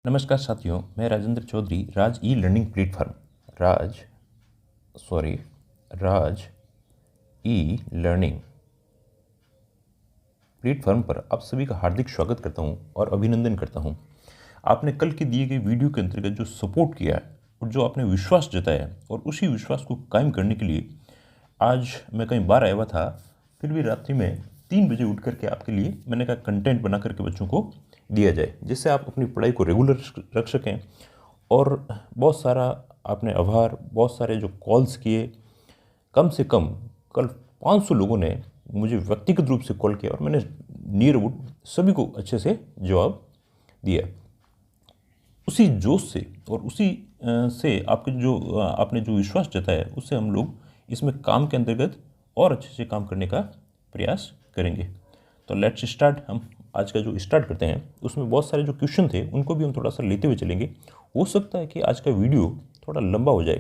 नमस्कार साथियों, मैं राजेंद्र चौधरी राज ई लर्निंग प्लेटफॉर्म राज ई लर्निंग प्लेटफॉर्म पर आप सभी का हार्दिक स्वागत करता हूं और अभिनंदन करता हूं। आपने कल की दिए गए वीडियो के अंतर्गत जो सपोर्ट किया और जो आपने विश्वास जताया और उसी विश्वास को कायम करने के लिए आज मैं कहीं बाहर आया हुआ था, फिर भी रात्रि में 3 बजे उठ करके आपके लिए मैंने कहा कंटेंट बना करके बच्चों को दिया जाए, जिससे आप अपनी पढ़ाई को रेगुलर रख सकें। और बहुत सारा आपने आभार, बहुत सारे जो कॉल्स किए, कम से कम कल 500 लोगों ने मुझे व्यक्तिगत रूप से कॉल किया और मैंने नियर अबाउट सभी को अच्छे से जवाब दिया। उसी जोश से और उसी से आपने जो विश्वास जताया, उससे हम लोग इसमें काम के अंतर्गत और अच्छे से काम करने का प्रयास करेंगे। तो लेट्स स्टार्ट। हम आज का जो स्टार्ट करते हैं उसमें बहुत सारे जो क्वेश्चन थे उनको भी हम थोड़ा सा लेते हुए चलेंगे। हो सकता है कि आज का वीडियो थोड़ा लंबा हो जाए,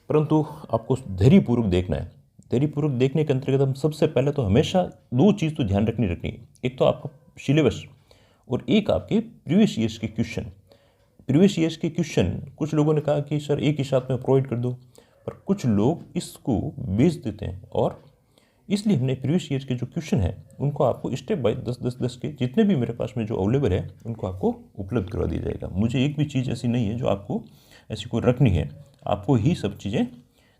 परंतु आपको धैर्यपूर्वक देखना है। धैर्यपूर्वक देखने के अंतर्गत हम सबसे पहले तो हमेशा 2 चीज़ तो ध्यान रखनी है। एक तो आपका सिलेबस और एक आपके प्रीवियस ईयर्स के क्वेश्चन। प्रीवियस ईयर्स के क्वेश्चन कुछ लोगों ने कहा कि सर एक ही साथ में प्रोवाइड कर दो, पर कुछ लोग इसको बेच देते हैं और इसलिए हमने प्रीवियस ईयर के जो क्वेश्चन हैं उनको आपको स्टेप बाय 10 के जितने भी मेरे पास में जो अवेलेबल है उनको आपको उपलब्ध करवा दिया जाएगा। मुझे एक भी चीज़ ऐसी नहीं है जो आपको ऐसी कोई रखनी है, आपको ही सब चीज़ें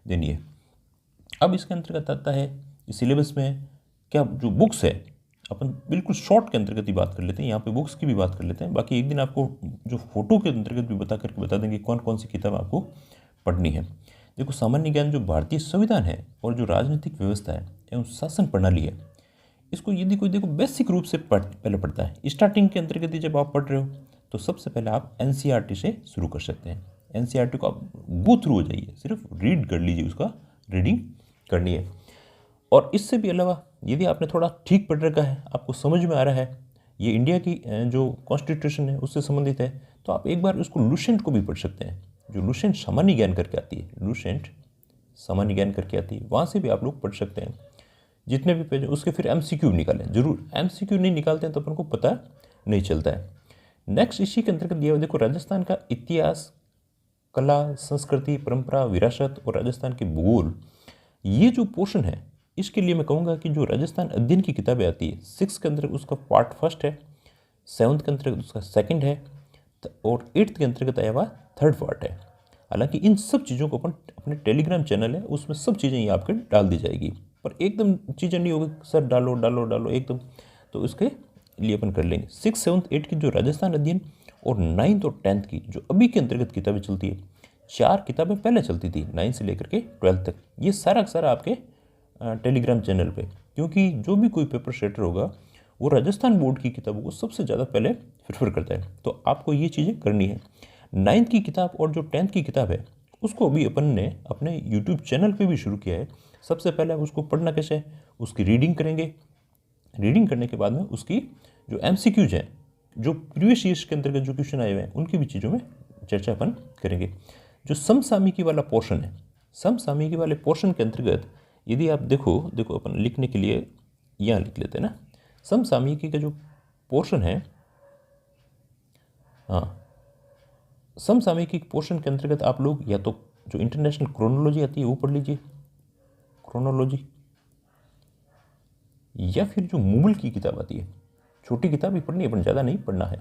देनी है। अब इसके अंतर्गत आता है सिलेबस में क्या जो बुक्स है, अपन बिल्कुल शॉर्ट के अंतर्गत ही बात कर लेते हैं। यहाँ पे बुक्स की भी बात कर लेते हैं, बाकी एक दिन आपको जो फोटो के अंतर्गत भी बता देंगे कौन कौन सी किताब आपको पढ़नी है। देखो, सामान्य ज्ञान जो भारतीय संविधान है और जो राजनीतिक व्यवस्था है एवं शासन प्रणाली है, इसको यदि कोई देखो बेसिक रूप से पहले पढ़ता है। स्टार्टिंग के अंतर्गत ही जब आप पढ़ रहे हो तो सबसे पहले आप एनसीईआरटी से शुरू कर सकते हैं। एनसीईआरटी को आप गो थ्रू हो जाइए, सिर्फ रीड कर लीजिए, उसका रीडिंग करनी है। और इससे भी अलावा यदि आपने थोड़ा ठीक पढ़ रखा है, आपको समझ में आ रहा है, ये इंडिया की जो कॉन्स्टिट्यूशन है उससे संबंधित है, तो आप एक बार उसको लुसेंट को भी पढ़ सकते हैं। जो लुसेंट सामान्य ज्ञान करके आती है, वहाँ से भी आप लोग पढ़ सकते हैं। जितने भी पेज उसके फिर एमसीक्यू निकालें, जरूर। एमसीक्यू नहीं निकालते हैं तो अपन को पता नहीं चलता है। नेक्स्ट इसी के अंतर्गत दिया हुआ देखो, राजस्थान का इतिहास, कला, संस्कृति, परंपरा, विरासत और राजस्थान के भूगोल, ये जो पोर्शन है इसके लिए मैं कहूँगा कि जो राजस्थान अध्ययन की किताबें आती है 6 के अंतर्गत उसका पार्ट 1 है, 7th के अंतर्गत उसका 2nd है और 8th के अंतर्गत आया हुआ 3rd पार्ट है। हालांकि इन सब चीज़ों को अपन अपने टेलीग्राम चैनल है उसमें सब चीज़ें ये आपके डाल दी जाएगी, पर एकदम चीज़ें नहीं होगी सर डालो एकदम, तो उसके लिए अपन कर लेंगे। 6, 7, 8 की जो राजस्थान अध्ययन और 9th और 10th की जो अभी के अंतर्गत किताबें चलती है, 4 किताबें पहले चलती थी 9 से लेकर के 12th तक, ये सारा का सारा आपके टेलीग्राम चैनल पे, क्योंकि जो भी कोई पेपर सेटर होगा वो राजस्थान बोर्ड की किताबों को सबसे ज़्यादा पहले प्रेफर करता है, तो आपको ये चीज़ें करनी है। 9th की किताब और जो 10th की किताब है उसको अभी अपन ने अपने यूट्यूब चैनल पे भी शुरू किया है। सबसे पहले आप उसको पढ़ना कैसे है, उसकी रीडिंग करेंगे। रीडिंग करने के बाद में उसकी जो एमसीक्यूज हैं, जो प्रीवियस ईयर्स के अंतर्गत जो क्वेश्चन आए हुए हैं उनकी भी चीज़ों में चर्चा अपन करेंगे। जो समसामयिकी वाला पोर्शन है, समसामयिकी वाले पोर्शन के अंतर्गत यदि आप देखो अपन लिखने के लिए यहाँ लिख लेते हैं ना, समसामयिकी का जो पोर्शन है, हाँ, समसामयिकी पोर्शन के अंतर्गत आप लोग या तो जो इंटरनेशनल क्रोनोलॉजी आती है वो पढ़ लीजिए, क्रोनोलॉजी, या फिर जो मूल की किताब आती है, छोटी किताब ही पढ़नी है, अपन ज़्यादा नहीं पढ़ना है।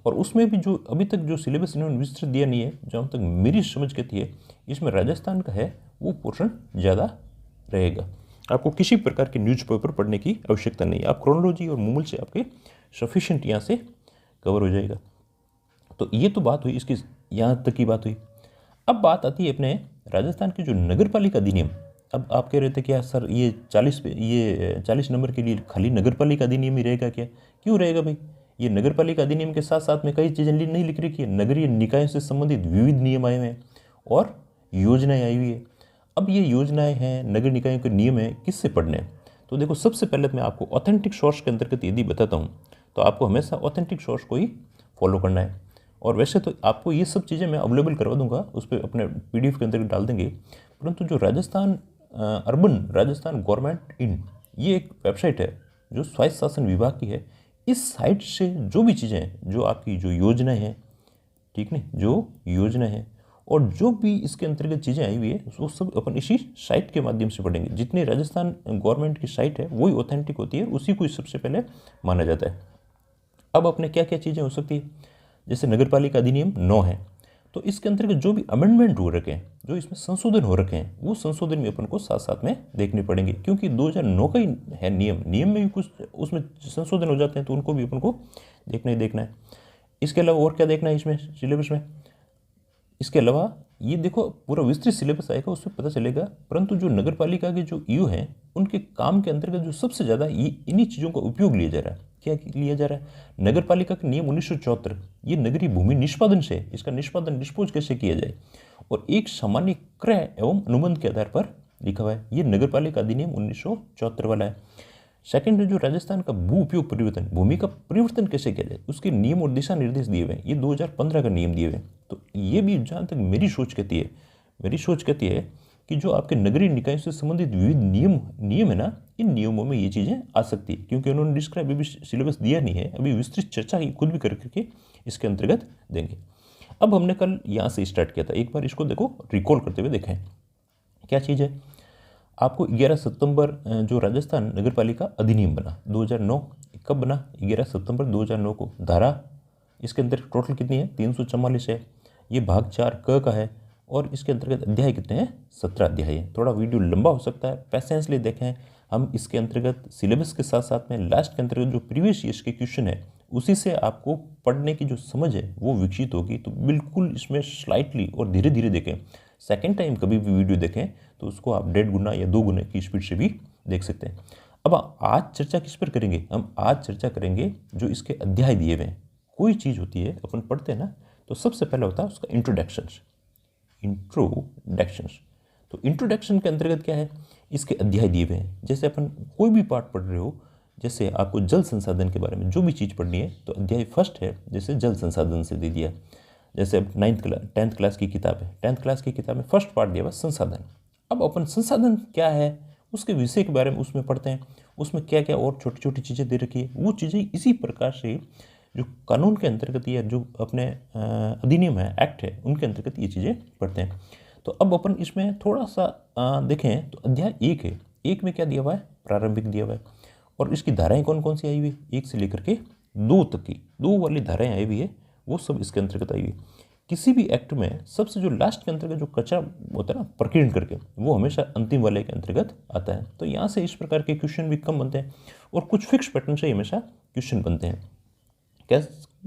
और उसमें भी जो अभी तक जो सिलेबस इन्होंने विस्तृत दिया नहीं है, जहाँ तक मेरी समझ कहती है, इसमें राजस्थान का है वो पोर्शन ज़्यादा रहेगा। आपको किसी प्रकार के न्यूज़पेपर पढ़ने की आवश्यकता नहीं है, आप क्रोनोलॉजी और मूल से आपके सफिशिएंट यहाँ से कवर हो जाएगा। तो ये तो बात हुई, इसकी यहाँ तक की बात हुई। अब बात आती है अपने राजस्थान के जो नगर पालिका अधिनियम। अब आप कह रहे थे क्या सर ये 40 नंबर के लिए खाली नगर पालिका अधिनियम ही रहेगा क्या? क्यों रहेगा भाई? ये नगर पालिका अधिनियम के साथ साथ में कई चीज़ें नहीं लिख रखी है। नगरीय निकायों से संबंधित विविध नियम आए हुए हैं और योजनाएं आई हुई है। अब ये योजनाएं हैं, नगर निकायों के नियम हैं, किससे पढ़ने हैं? तो देखो, सबसे पहले मैं आपको ऑथेंटिक सोर्स के अंतर्गत यदि बताता हूँ तो आपको हमेशा ऑथेंटिक सोर्स को ही फॉलो करना है। और वैसे तो आपको ये सब चीज़ें मैं अवेलेबल करवा दूंगा, उस पर अपने पीडीएफ के अंदर डाल देंगे, परंतु जो राजस्थान राजस्थान गवर्नमेंट इन, ये एक वेबसाइट है जो स्वायत्त शासन विभाग की है। इस साइट से जो भी चीज़ें हैं, जो आपकी जो योजनाएं हैं, ठीक नहीं, जो योजना है और जो भी इसके अंतर्गत चीज़ें आई हुई है वो सब अपन इसी साइट के माध्यम से पढ़ेंगे। जितनी राजस्थान गवर्नमेंट की साइट है वही ऑथेंटिक होती है, उसी को सबसे पहले माना जाता है। अब अपने क्या क्या चीज़ें हो सकती है, जैसे नगर पालिका अधिनियम 9 है, तो इसके अंतर्गत जो भी अमेंडमेंट हो रखे हैं, जो इसमें संशोधन हो रखे हैं, वो संशोधन भी अपन को साथ साथ में देखने पड़ेंगे, क्योंकि 2009 का ही है नियम में भी कुछ उसमें संशोधन हो जाते हैं, तो उनको भी अपन को देखना ही देखना है। इसके अलावा और क्या देखना है इसमें सिलेबस में, इसके अलावा ये देखो पूरा विस्तृत सिलेबस आएगा, उसमें पता चलेगा। परंतु जो नगर पालिका के जो ईओ हैं उनके काम के अंतर्गत जो सबसे ज़्यादा ये इन्हीं चीज़ों का उपयोग लिया जा रहा है। क्या लिया जा रहा है, नगर पालिका के नियम 1974, ये नगरीय भूमि निष्पादन से इसका निष्पादन डिस्पोज कैसे किया जाए, और एक सामान्य क्रय एवं अनुबंध के आधार पर लिखा हुआ है। ये नगर पालिका अधिनियम 1974 वाला है। सेकंड है जो राजस्थान का भू उपयोग परिवर्तन, भूमि का परिवर्तन कैसे किया जाए, उसके नियम और दिशा निर्देश दिए हुए हैं। ये 2015 का नियम दिए हुए हैं। तो ये भी जहाँ तक मेरी सोच कहती है कि जो आपके नगरीय निकायों से संबंधित विविध नियम है ना, इन नियमों में ये चीज़ें आ सकती है, क्योंकि उन्होंने डिस्क्राइब अभी सिलेबस दिया नहीं है, अभी विस्तृत चर्चा ही खुद भी करके इसके अंतर्गत देंगे। अब हमने कल यहाँ से स्टार्ट किया था, एक बार इसको देखो रिकॉल करते हुए देखें क्या चीज़ है। आपको 11 सितंबर जो राजस्थान नगर पालिका अधिनियम बना 2009, कब बना, 11 सितंबर 2009 को। धारा इसके अंदर टोटल कितनी है, 344 है। ये भाग 4 क का है, और इसके अंतर्गत अध्याय कितने हैं, 17 अध्याय है। थोड़ा वीडियो लंबा हो सकता है, पेशेंसली देखें। हम इसके अंतर्गत सिलेबस के साथ साथ में लास्ट के अंतर्गत जो प्रीवियस ईयर्स के क्वेश्चन है उसी से आपको पढ़ने की जो समझ है वो विकसित होगी। तो बिल्कुल इसमें स्लाइटली और धीरे धीरे देखें। सेकेंड टाइम कभी भी वीडियो देखें तो उसको आप 1.5 गुना या 2 गुना की स्पीड से भी देख सकते हैं। अब आज चर्चा किस पर करेंगे, हम आज चर्चा करेंगे जो इसके अध्याय दिए हुए हैं। कोई चीज़ होती है अपन पढ़ते हैं ना, तो सबसे पहला होता है उसका इंट्रोडक्शंस। तो इंट्रोडक्शन के अंतर्गत क्या है, इसके अध्याय दिए हुए हैं। जैसे अपन कोई भी पार्ट पढ़ रहे हो, जैसे आपको जल संसाधन के बारे में जो भी चीज़ पढ़नी है, तो अध्याय फर्स्ट है, जैसे जल संसाधन से दे दिया। जैसे अब 10th क्लास की किताब है, 10th क्लास की किताब में फर्स्ट पार्ट दिया हुआ संसाधन। अब अपन संसाधन क्या है उसके विषय के बारे में उसमें पढ़ते हैं, उसमें क्या क्या और छोटी छोटी चीज़ें दे रखी है, वो चीज़ें इसी प्रकार से जो कानून के अंतर्गत या जो अपने अधिनियम है, एक्ट है, उनके अंतर्गत ये चीज़ें पढ़ते हैं। तो अब अपन इसमें थोड़ा सा देखें तो अध्याय 1 है, 1 में क्या दिया हुआ है, प्रारंभिक दिया हुआ है, और इसकी धाराएं कौन कौन सी आई हुई है, 1 से लेकर के 2 तक की 2 वाली धाराएं आई हुई है, वो सब इसके अंतर्गत आई हुई है। किसी भी एक्ट में सबसे जो लास्ट के अंतर्गत जो कच्चा होता है ना प्रकीर्ण करके, वो हमेशा अंतिम वाले के अंतर्गत आता है। तो यहाँ से इस प्रकार के क्वेश्चन भी कम बनते हैं, और कुछ फिक्स पैटर्न से हमेशा क्वेश्चन बनते हैं।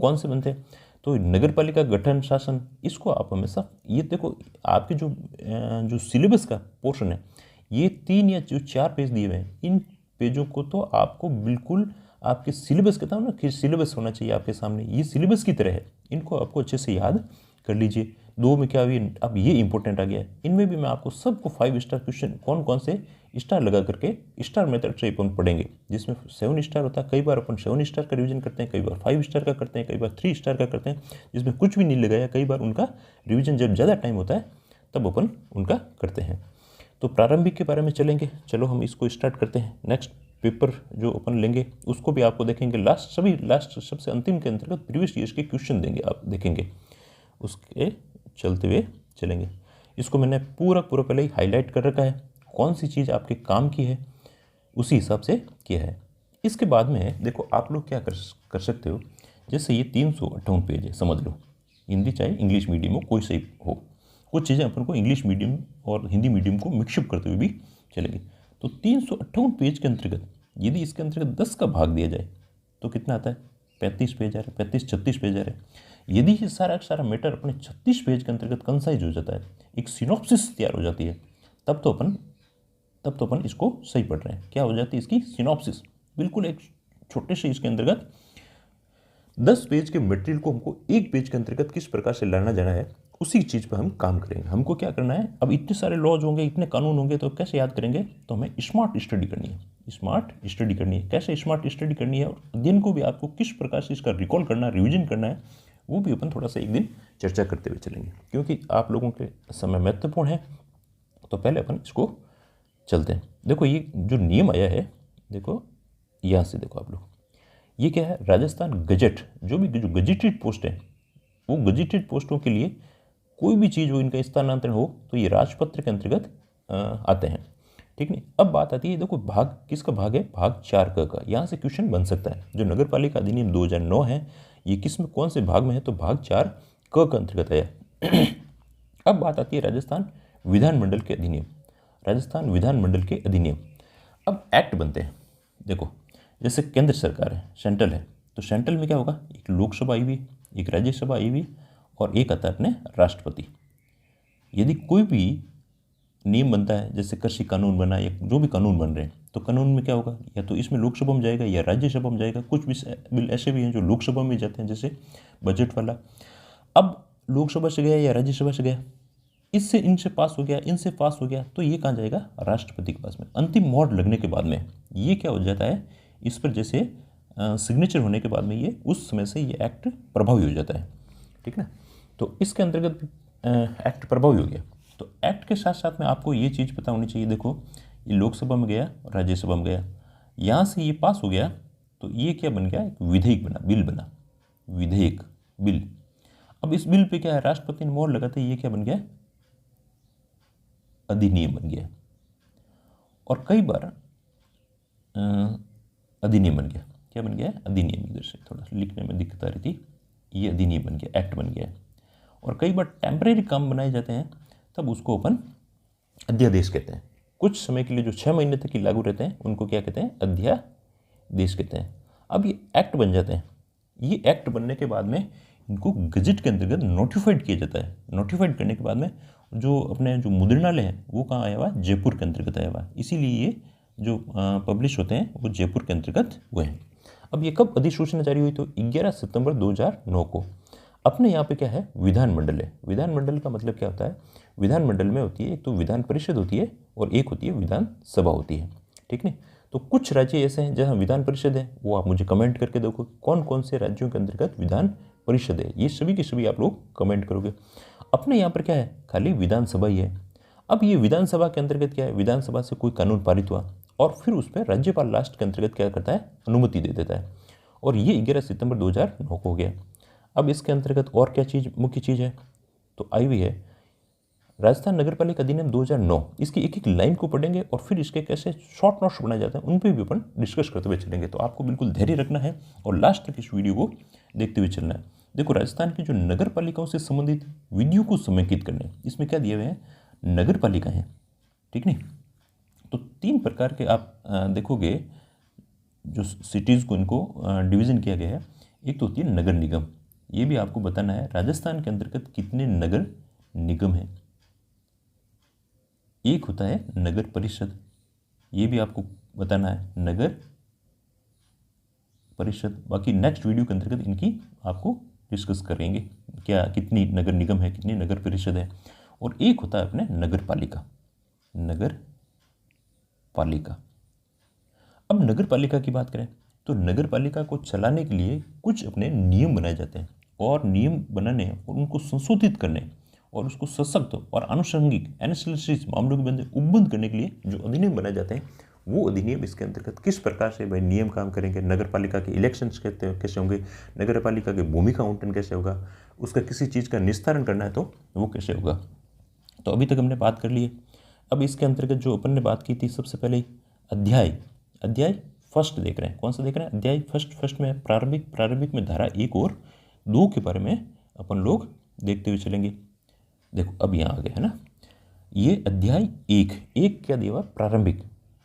कौन से बनते हैं, तो नगर पालिका गठन शासन, इसको आप हमेशा ये देखो, आपके जो सिलेबस का पोर्शन है, ये 3 या जो 4 पेज दिए हुए हैं, इन पेजों को तो आपको बिल्कुल आपके सिलेबस कहता हूँ ना कि सिलेबस होना चाहिए आपके सामने, ये सिलेबस की तरह है, इनको आपको अच्छे से याद कर लीजिए। 2 में क्या हुई, अब ये इंपॉर्टेंट आ गया है, इनमें भी मैं आपको सबको 5 स्टार क्वेश्चन कौन कौन से स्टार लगा करके स्टार मेथड से अपन पढ़ेंगे, जिसमें 7 स्टार होता है। कई बार अपन 7 स्टार का रिवीजन करते हैं, कई बार 5 स्टार का करते हैं, कई बार 3 स्टार का करते हैं, जिसमें कुछ भी नहीं लगाया। कई बार उनका रिवीजन जब ज़्यादा टाइम होता है तब अपन उनका करते हैं। तो प्रारंभिक के बारे में चलेंगे, चलो हम इसको स्टार्ट करते हैं। नेक्स्ट पेपर जो अपन लेंगे उसको भी आपको देखेंगे, लास्ट सबसे अंतिम के अंतर्गत प्रीवियस ईयर्स के क्वेश्चन देंगे, आप देखेंगे, उसके चलते हुए चलेंगे। इसको मैंने पूरा पहले ही हाईलाइट कर रखा है, कौन सी चीज़ आपके काम की है उसी हिसाब से किया है। इसके बाद में देखो आप लोग क्या कर सकते हो, जैसे ये 358 पेज है, समझ लो, हिंदी चाहे इंग्लिश मीडियम हो, कोई सही हो, कुछ चीज़ें अपन को इंग्लिश मीडियम और हिंदी मीडियम को मिक्सअप करते हुए भी चलेंगे। तो 358 पेज के अंतर्गत यदि इसके अंतर्गत 10 का भाग दिया जाए तो कितना आता है, 35 पेज आ रहा है, 35-36 पेज आ रहा है। यदि ये सारा मैटर अपने 36 पेज के अंतर्गत कंसाइज हो जाता है, एक सिनॉप्सिस तैयार हो जाती है, तब तो अपन इसको सही पढ़ रहे हैं। क्या हो जाती है इसकी सिनॉप्सिस, बिल्कुल एक छोटे से इसके अंतर्गत 10 पेज के मटेरियल को हमको 1 पेज के अंतर्गत किस प्रकार से लाना जाना है, उसी चीज़ पर हम काम करेंगे। हमको क्या करना है, अब इतने सारे लॉज होंगे, इतने कानून होंगे, तो कैसे याद करेंगे, तो हमें स्मार्ट स्टडी करनी है। कैसे स्मार्ट स्टडी करनी है, और अध्ययन को भी आपको किस प्रकार से इसका रिकॉल करना है, रिविजन करना है, वो भी अपन थोड़ा सा एक दिन चर्चा करते हुए चलेंगे, क्योंकि आप लोगों के समय महत्वपूर्ण है। तो पहले अपन इसको चलते हैं। देखो ये जो नियम आया है, देखो यहाँ से देखो आप लोग, ये क्या है, राजस्थान गजट, जो गजेटेड पोस्ट है, वो गजेटेड पोस्टों के लिए कोई भी चीज़ हो, इनका स्थानांतरण हो तो ये राजपत्र के अंतर्गत आते हैं। ठीक नहीं। अब बात आती है, देखो भाग किसका भाग है, भाग 4 का। यहाँ से क्वेश्चन बन सकता है। जो नगर पालिका अधिनियम 2009 है, ये किस में कौन से भाग में है, तो भाग 4 क के अंतर्गत है। अब बात आती है राजस्थान विधानमंडल के अधिनियम। राजस्थान विधानमंडल के अधिनियम, अब एक्ट बनते हैं। देखो जैसे केंद्र सरकार है, सेंट्रल है, तो सेंट्रल में क्या होगा, एक लोकसभा आई हुई, एक राज्यसभा आई हुई और एक आता है अपने राष्ट्रपति। यदि कोई भी नियम बनता है, जैसे कृषि कानून बना या जो भी कानून बन रहे हैं, तो कानून में क्या होगा, या तो इसमें लोकसभा में जाएगा या राज्यसभा में जाएगा। कुछ भी बिल ऐसे भी हैं जो लोकसभा में जाते हैं, जैसे बजट वाला। अब लोकसभा से गया या राज्यसभा से गया, इससे इनसे पास हो गया, इनसे पास हो गया, तो ये कहाँ जाएगा, राष्ट्रपति के पास में। अंतिम मोहर लगने के बाद में ये क्या हो जाता है, इस पर जैसे सिग्नेचर होने के बाद में ये उस समय से ये एक्ट प्रभावी हो जाता है। ठीक ना। तो इसके अंतर्गत एक्ट प्रभावी हो गया। तो एक्ट के साथ साथ में आपको ये चीज़ पता होनी चाहिए। देखो ये लोकसभा में गया, राज्यसभा में गया, यहाँ से ये पास हो गया, तो ये क्या बन गया, एक विधेयक बना, बिल बना, विधेयक बिल। अब इस बिल पे क्या है, राष्ट्रपति ने मोहर लगाते ये क्या बन गया, अधिनियम बन गया। और कई बार अधिनियम बन गया, क्या बन गया, अधिनियम। इधर से थोड़ा लिखने में दिक्कत आ रही थी, ये अधिनियम बन गया, एक्ट बन गया। और कई बार टेम्परेरी काम बनाए जाते हैं, तब उसको अपन अध्यादेश कहते हैं। कुछ समय के लिए जो 6 महीने तक ही लागू रहते हैं, उनको क्या कहते हैं, अध्यादेश कहते हैं। अब ये एक्ट बन जाते हैं। ये एक्ट बनने के बाद में इनको गजट के अंतर्गत नोटिफाइड किया जाता है। नोटिफाइड करने के बाद में जो अपने जो मुद्रणालय है वो कहाँ आया हुआ है, जयपुर के अंतर्गत आया हुआ है। इसीलिए ये जो पब्लिश होते हैं वो जयपुर के अंतर्गत हुए हैं। अब ये कब अधिसूचना जारी हुई, तो 11 सितंबर 2009 को। अपने यहाँ पे क्या है, विधानमंडल है। विधानमंडल का मतलब क्या होता है, विधानमंडल में होती है एक तो विधान परिषद होती है और एक होती है विधानसभा होती है। ठीक है। तो कुछ राज्य ऐसे हैं जहाँ विधान परिषद है, वो आप मुझे कमेंट करके देखो कौन कौन से राज्यों के अंतर्गत विधान परिषद है, ये सभी के सभी आप लोग कमेंट करोगे। अपने यहाँ पर क्या है, खाली विधानसभा ही है। अब ये विधानसभा के अंतर्गत क्या है, विधानसभा से कोई कानून पारित हुआ और फिर उस पर राज्यपाल लास्ट के अंतर्गत क्या करता है, अनुमति दे देता है। और ये 11 सितंबर 2009 को हो गया। अब इसके अंतर्गत और क्या चीज़, मुख्य चीज़ है, तो आई हुई है राजस्थान नगर पालिका अधिनियम 2009। इसकी एक एक लाइन को पढ़ेंगे और फिर इसके कैसे शॉर्ट नोट्स बनाए जाते हैं उन पर भी अपन डिस्कस करते हुए चलेंगे। तो आपको बिल्कुल धैर्य रखना है और लास्ट तक इस वीडियो को देखते हुए चलना है। देखो राजस्थान की जो नगर पालिकाओं से संबंधित विधियों को समेकित करने, इसमें क्या दिए हुए हैं, नगर पालिका हैं। ठीक नहीं। तो 3 प्रकार के आप देखोगे जो सिटीज़ को इनको डिवीज़न किया गया है। एक तो होती है नगर निगम, ये भी आपको बताना है राजस्थान के अंतर्गत कितने नगर निगम हैं। एक होता है नगर परिषद, ये भी आपको बताना है, नगर परिषद। बाकी नेक्स्ट वीडियो के अंतर्गत इनकी आपको डिस्कस करेंगे, क्या कितनी नगर निगम है, कितनी नगर परिषद है। और एक होता है अपने नगर पालिका, नगर पालिका। अब नगर पालिका की बात करें तो नगर पालिका को चलाने के लिए कुछ अपने नियम बनाए जाते हैं, और नियम बनाने और उनको संशोधित करने और उसको सशक्त और आनुषंगिक एनालिसिस मामलों के बंदे उपबंध करने के लिए जो अधिनियम बनाए जाते हैं, वो अधिनियम इसके अंतर्गत किस प्रकार से भाई नियम काम करेंगे, नगर पालिका के इलेक्शंस कैसे होंगे, नगर पालिका के भूमिका आवंटन कैसे होगा, उसका किसी चीज़ का निस्तारण करना है तो वो कैसे होगा। तो अभी तक हमने बात कर ली है। अब इसके अंतर्गत जो अपन ने बात की थी, सबसे पहले अध्याय फर्स्ट देख रहे हैं। कौन सा देख रहे हैं, अध्याय फर्स्ट में प्रारंभिक में धारा 1 और 2 के बारे में अपन लोग देखते हुए चलेंगे। देखो अब यहाँ आ गए है ना, ये अध्याय 1 क्या दिया हुआ,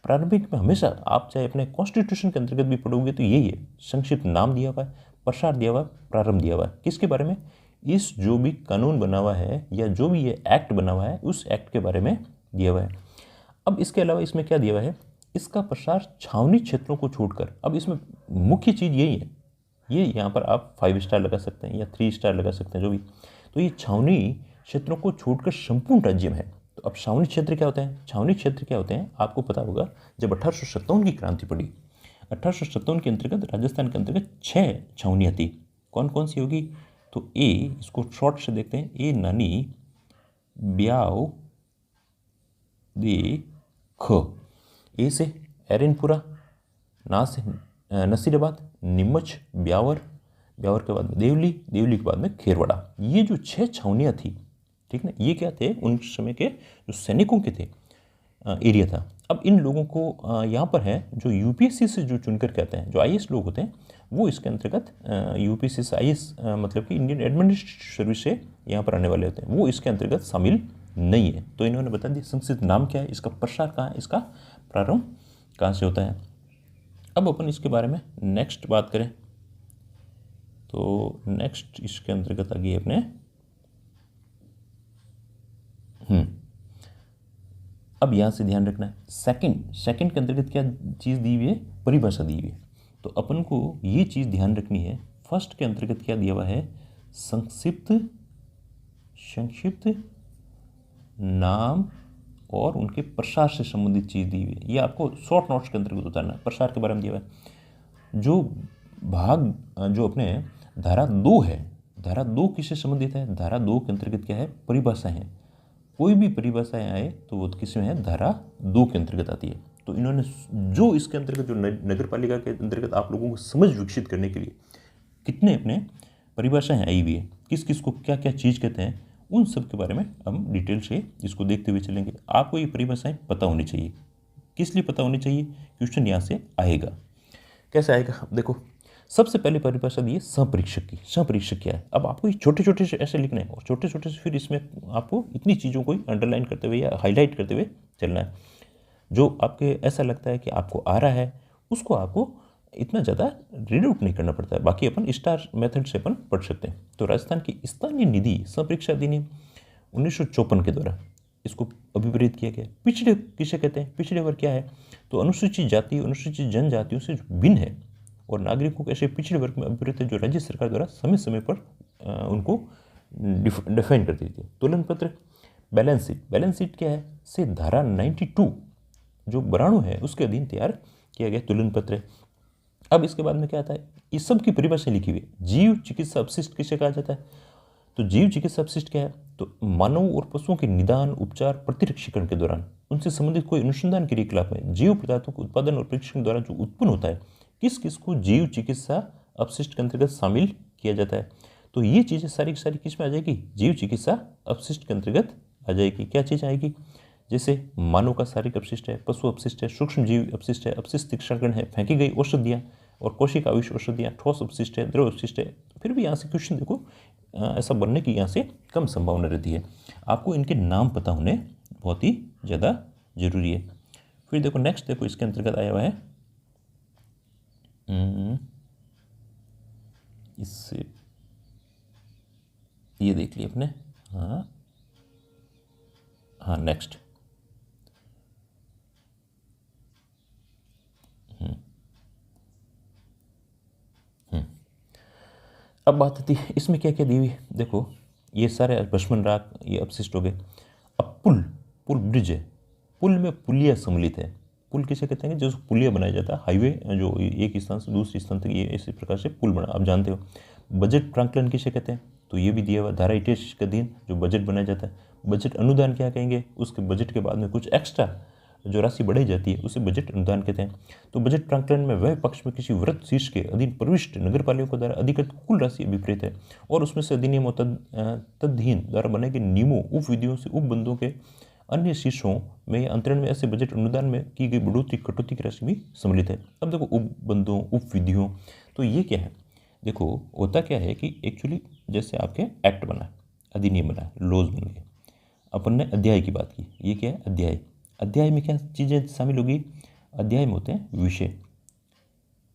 प्रारंभिक में हमेशा आप चाहे अपने कॉन्स्टिट्यूशन के अंतर्गत भी पढ़ोगे तो यही है, संक्षिप्त नाम दिया हुआ है, प्रसार दिया हुआ है, प्रारंभ दिया हुआ है। किसके बारे में, इस जो भी कानून बना हुआ है या जो भी ये एक्ट बना हुआ है उस एक्ट के बारे में दिया हुआ है। अब इसके अलावा इसमें क्या दिया हुआ है, इसका प्रसार छावनी क्षेत्रों को छोड़कर। अब इसमें मुख्य चीज़ यही है, ये यहाँ पर आप 5 स्टार लगा सकते हैं या 3 स्टार लगा सकते हैं जो भी। तो ये छावनी क्षेत्रों को छोड़कर संपूर्ण राज्य में है। तो अब छावनी क्षेत्र क्या होते हैं, छावनी क्षेत्र क्या होते हैं आपको पता होगा। जब 1857 की क्रांति पड़ी, 1857 के अंतर्गत राजस्थान के अंतर्गत 6 छावनियाँ थी। कौन कौन सी होगी, तो ए, इसको शॉर्ट से देखते हैं, ए नानी, ब्याव, दे, ख। ए से एरनपुरा, ना से नसीराबाद, नीमच, ब्यावर, ब्यावर के बाद में देवली, देवली के बाद में खेरवाड़ा। ये जो 6 छावनियाँ थी, ठीक ना, ये क्या थे, उन समय के जो सैनिकों के थे एरिया था। अब इन लोगों को यहाँ पर है जो यूपीएससी से जो चुन कर के आते हैं, जो आईएएस लोग होते हैं, वो इसके अंतर्गत यूपीएससी से आईएएस मतलब कि इंडियन एडमिनिस्ट्रेटिव सर्विस से यहाँ पर आने वाले होते हैं, वो इसके अंतर्गत शामिल नहीं है। तो इन्होंने बता दिया संस्कृत नाम क्या है, इसका प्रसार कहाँ है, इसका प्रारंभ कहाँ से होता है। अब अपन इसके बारे में नेक्स्ट बात करें तो नेक्स्ट इसके अंतर्गत आ गई अपने अब यहाँ से ध्यान रखना है, सेकंड के अंतर्गत क्या चीज़ दी हुई है, परिभाषा दी हुई है। तो अपन को ये चीज़ ध्यान रखनी है, फर्स्ट के अंतर्गत क्या दिया हुआ है, संक्षिप्त नाम और उनके प्रसार से संबंधित चीज़ दी हुई है। ये आपको शॉर्ट नोट्स के अंतर्गत उतारना है। प्रसार के बारे में दिया हुआ है। जो भाग जो अपने धारा 2 है, धारा 2 किससे संबंधित है, धारा 2 के अंतर्गत क्या है, परिभाषाएं हैं। कोई भी परिभाषाएं आए तो वो किस में है, धारा 2 के अंतर्गत आती है। तो इन्होंने जो इसके अंतर्गत जो नगर पालिका के अंतर्गत आप लोगों को समझ विकसित करने के लिए कितने अपने परिभाषाएं आई हुई है, किस किस को क्या क्या चीज़ कहते हैं, उन सब के बारे में हम डिटेल से इसको देखते हुए चलेंगे। आपको ये परिभाषाएं पता होनी चाहिए। किस लिए पता होनी चाहिए, क्वेश्चन यहाँ से आएगा। कैसे आएगा, देखो सबसे पहले परिभाषा दी है संपरीक्षक की। संपरीक्षक क्या है, अब आपको ये छोटे छोटे से ऐसे लिखना है और छोटे छोटे से फिर इसमें आपको इतनी चीज़ों को अंडरलाइन करते हुए या हाईलाइट करते हुए चलना है। जो आपके ऐसा लगता है कि आपको आ रहा है उसको आपको इतना ज़्यादा रीड आउट नहीं करना पड़ता है। बाकी अपन स्टार मेथड से अपन पढ़ सकते हैं। तो राजस्थान की स्थानीय निधि संपरीक्षा अधिनियम 1954 के द्वारा इसको अभिप्रेरित किया गया। पिछड़े किसे कहते हैं, पिछड़े वर्ग क्या है, तो अनुसूचित जाति, अनुसूचित जनजातियों से जो भिन्न है और नागरिकों के ऐसे पिछड़े वर्ग में अभिप्रेत है जो राज्य सरकार द्वारा समय समय पर उनको डिफाइन कर देती है। तुलन पत्र, बैलेंस शीट, बैलेंस शीट क्या है, से धारा 92 जो 92 है उसके अधीन तैयार किया गया तुलन पत्र। अब इसके बाद में क्या आता है, इस सब की परिभाषा लिखी हुई है। जीव चिकित्सा अपशिष्ट किसे कहा जाता है, तो जीव चिकित्सा अपशिष्ट क्या है, तो मानव और पशुओं के निदान, उपचार, प्रतिरक्षीकरण के दौरान उनसे संबंधित कोई अनुसंधान क्रियाकलाप में जीव पदार्थों के उत्पादन और परीक्षण द्वारा जो उत्पन्न होता है, किस किस को जीव चिकित्सा अपशिष्ट के अंतर्गत शामिल किया जाता है। तो ये चीज़ें सारी की सारी किस में आ जाएगी, जीव चिकित्सा अपशिष्ट के अंतर्गत आ जाएगी। क्या चीज़ आएगी, जैसे मानव का शारीरिक अपशिष्ट है, पशु अपशिष्ट है, सूक्ष्म जीव अपशिष्ट है, अपशिष्ट तीक्ष्णकण है, फेंकी गई औषधियाँ और कोशिका आविष औषधियाँ, ठोस अपशिष्ट है, द्रव अपशिष्ट है। फिर भी यहाँ से क्वेश्चन देखो ऐसा बनने की यहाँ से कम संभावना रहती है। आपको इनके नाम पता होने बहुत ही ज़्यादा जरूरी है। फिर देखो नेक्स्ट, देखो इसके अंतर्गत आया हुआ है इससे ये देख लिया अपने, हाँ नेक्स्ट, अब बात आती है इसमें क्या क्या दी हुई। देखो ये सारे भस्मन राख ये अपशिष्ट हो गए। अब पुल ब्रिज है, पुल में पुलिया सम्मिलित है। पुल किसे कहते हैं, जो पुलिया बनाया जाता है, हाईवे जो एक स्थान से दूसरे स्थान तक, ये इसी प्रकार से पुल बना, आप जानते हो। बजट प्रांकलन किसे कहते हैं, तो ये भी दिया हुआ धारा 28 के अधीन जो बजट बनाया जाता है। बजट अनुदान क्या कहेंगे, उसके बजट के बाद में कुछ एक्स्ट्रा जो राशि बढ़ाई जाती है उसे बजट अनुदान कहते हैं। तो बजट प्रांकलन में वह पक्ष में किसी व्रत शीर्ष के अधीन प्रविष्ट नगर पालिका द्वारा अधिकृत कुल राशि अभिप्रेत है और उसमें से अधिनियम और तदहीन द्वारा बनाए गए नियमों, उप विधियों से उपबंधों के अन्य शीर्षों में अंतरण में ऐसे बजट अनुदान में की गई बढ़ोतरी कटौती की राशि भी सम्मिलित है। अब देखो उपबंधों, उप विधियों, तो ये क्या है, देखो होता क्या है कि एक्चुअली जैसे आपके एक्ट बना, अधिनियम बना, लॉज बन गए, अपन ने अध्याय की बात की, ये क्या है अध्याय। अध्याय में क्या चीज़ें शामिल होगी, अध्याय में होते हैं विषय।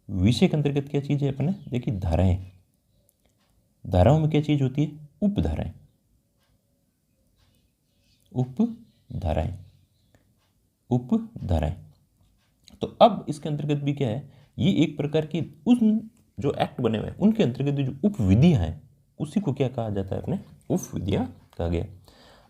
विषय के अंतर्गत क्या चीज़ है अपने देखिए, धाराएं। धाराओं में क्या चीज़ होती है, उपधाराएं। उपधाराएं, उपधाराएं। तो अब इसके अंतर्गत भी क्या है, ये एक प्रकार की उन जो एक्ट बने हुए हैं उनके अंतर्गत जो उप विधियाँ हैं उसी को क्या कहा जाता है, अपने उप विधियाँ कहा गया।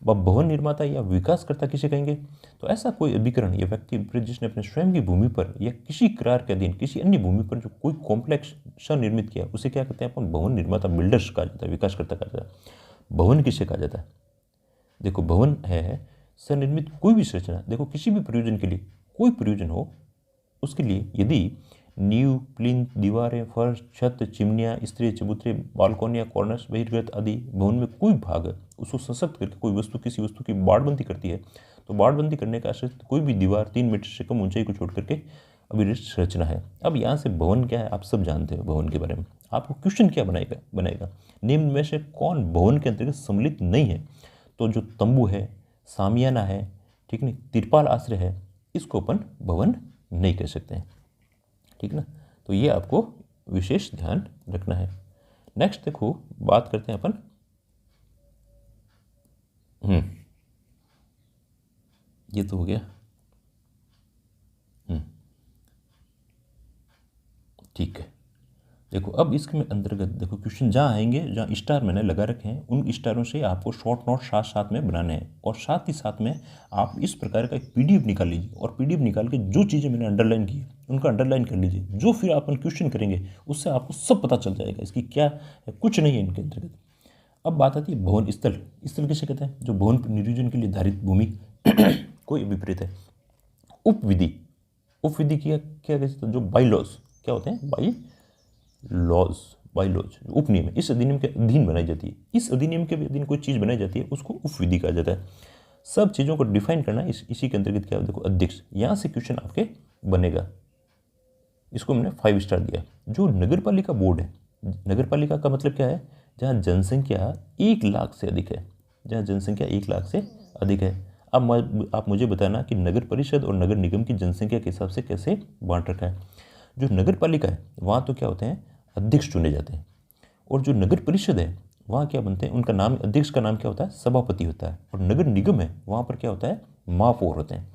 अब भवन निर्माता या विकासकर्ता किसे कहेंगे, तो ऐसा कोई अभिकरण या व्यक्ति जिसने अपने स्वयं की भूमि पर या किसी करार के अधीन किसी अन्य भूमि पर जो कोई कॉम्प्लेक्स निर्मित किया उसे क्या कहते हैं अपन, भवन निर्माता, बिल्डर्स कहा जाता है, विकासकर्ता कहा जाता है। भवन किसे कहा जाता है, देखो भवन है स्वनिर्मित कोई भी संरचना। देखो किसी भी प्रयोजन के लिए कोई प्रयोजन हो उसके लिए यदि नींव, प्लिंथ, दीवारें, फर्श, छत, चिमनियाँ, स्तरीय चबूतरे, बालकोनियाँ, कॉर्नर्स, बहिर्गृह आदि भवन में कोई भाग है उसको सशक्त करके कोई वस्तु किसी वस्तु की बाड़बंदी करती है तो बाड़बंदी करने का आशय कोई भी दीवार 3 मीटर से कम ऊंचाई को छोड़ करके अभिष्ट रचना है। अब यहाँ से भवन क्या है आप सब जानते हो भवन के बारे में। आपको क्वेश्चन क्या बनाएगा निम्न में से कौन भवन के अंतर्गत सम्मिलित नहीं है? तो जो तंबू है, सामियाना है, ठीक नहीं, तिरपाल आश्रय है, इसको अपन भवन नहीं कह सकते हैं, ठीक ना। तो ये आपको विशेष ध्यान रखना है। नेक्स्ट देखो बात करते हैं अपन ये तो हो गया। ठीक है, देखो अब इसके में अंतर्गत देखो क्वेश्चन जहाँ आएंगे जहाँ स्टार मैंने लगा रखे हैं उन स्टारों से आपको शॉर्ट नोट साथ साथ में बनाने हैं और साथ ही साथ में आप इस प्रकार का एक पीडीएफ निकाल लीजिए और पीडीएफ निकाल के जो चीज़ें मैंने अंडरलाइन की उनका अंडरलाइन कर लीजिए। जो फिर अपन क्वेश्चन करेंगे उससे आपको सब पता चल जाएगा इसकी क्या है, कुछ नहीं है इनके अंतर्गत। अब बात आती है भवन स्थल। स्थल किसे कहते हैं? जो भवन निर्योजन के लिए धारित भूमि कोई विपरीत है। उपविधि, उपविधि क्या क्या कहते हैं? जो बाईलॉज क्या होते हैं? बाईलॉज उपनियम इस अधिनियम के अधीन बनाई जाती है। इस अधिनियम के अधीन कोई चीज़ बनाई जाती है उसको उपविधि कहा जाता है। सब चीज़ों को डिफाइन करना इसी के अंतर्गत क्या है? देखो अध्यक्ष, यहाँ से क्वेश्चन आपके बनेगा। इसको मैंने 5 स्टार दिया। जो नगर पालिका बोर्ड है, नगर पालिका का मतलब क्या है? जहाँ जनसंख्या 1 लाख से अधिक है, जहाँ जनसंख्या 1 लाख से अधिक है। अब आप मुझे बताना कि नगर परिषद और नगर निगम की जनसंख्या के हिसाब से कैसे बांट रखा है। जो नगर पालिका है वहाँ तो क्या होते हैं? अध्यक्ष चुने जाते हैं। और जो नगर परिषद है वहाँ क्या बनते हैं? उनका नाम, अध्यक्ष का नाम क्या होता है? सभापति होता है। और नगर निगम है वहाँ पर क्या होता है? महापौर होते हैं।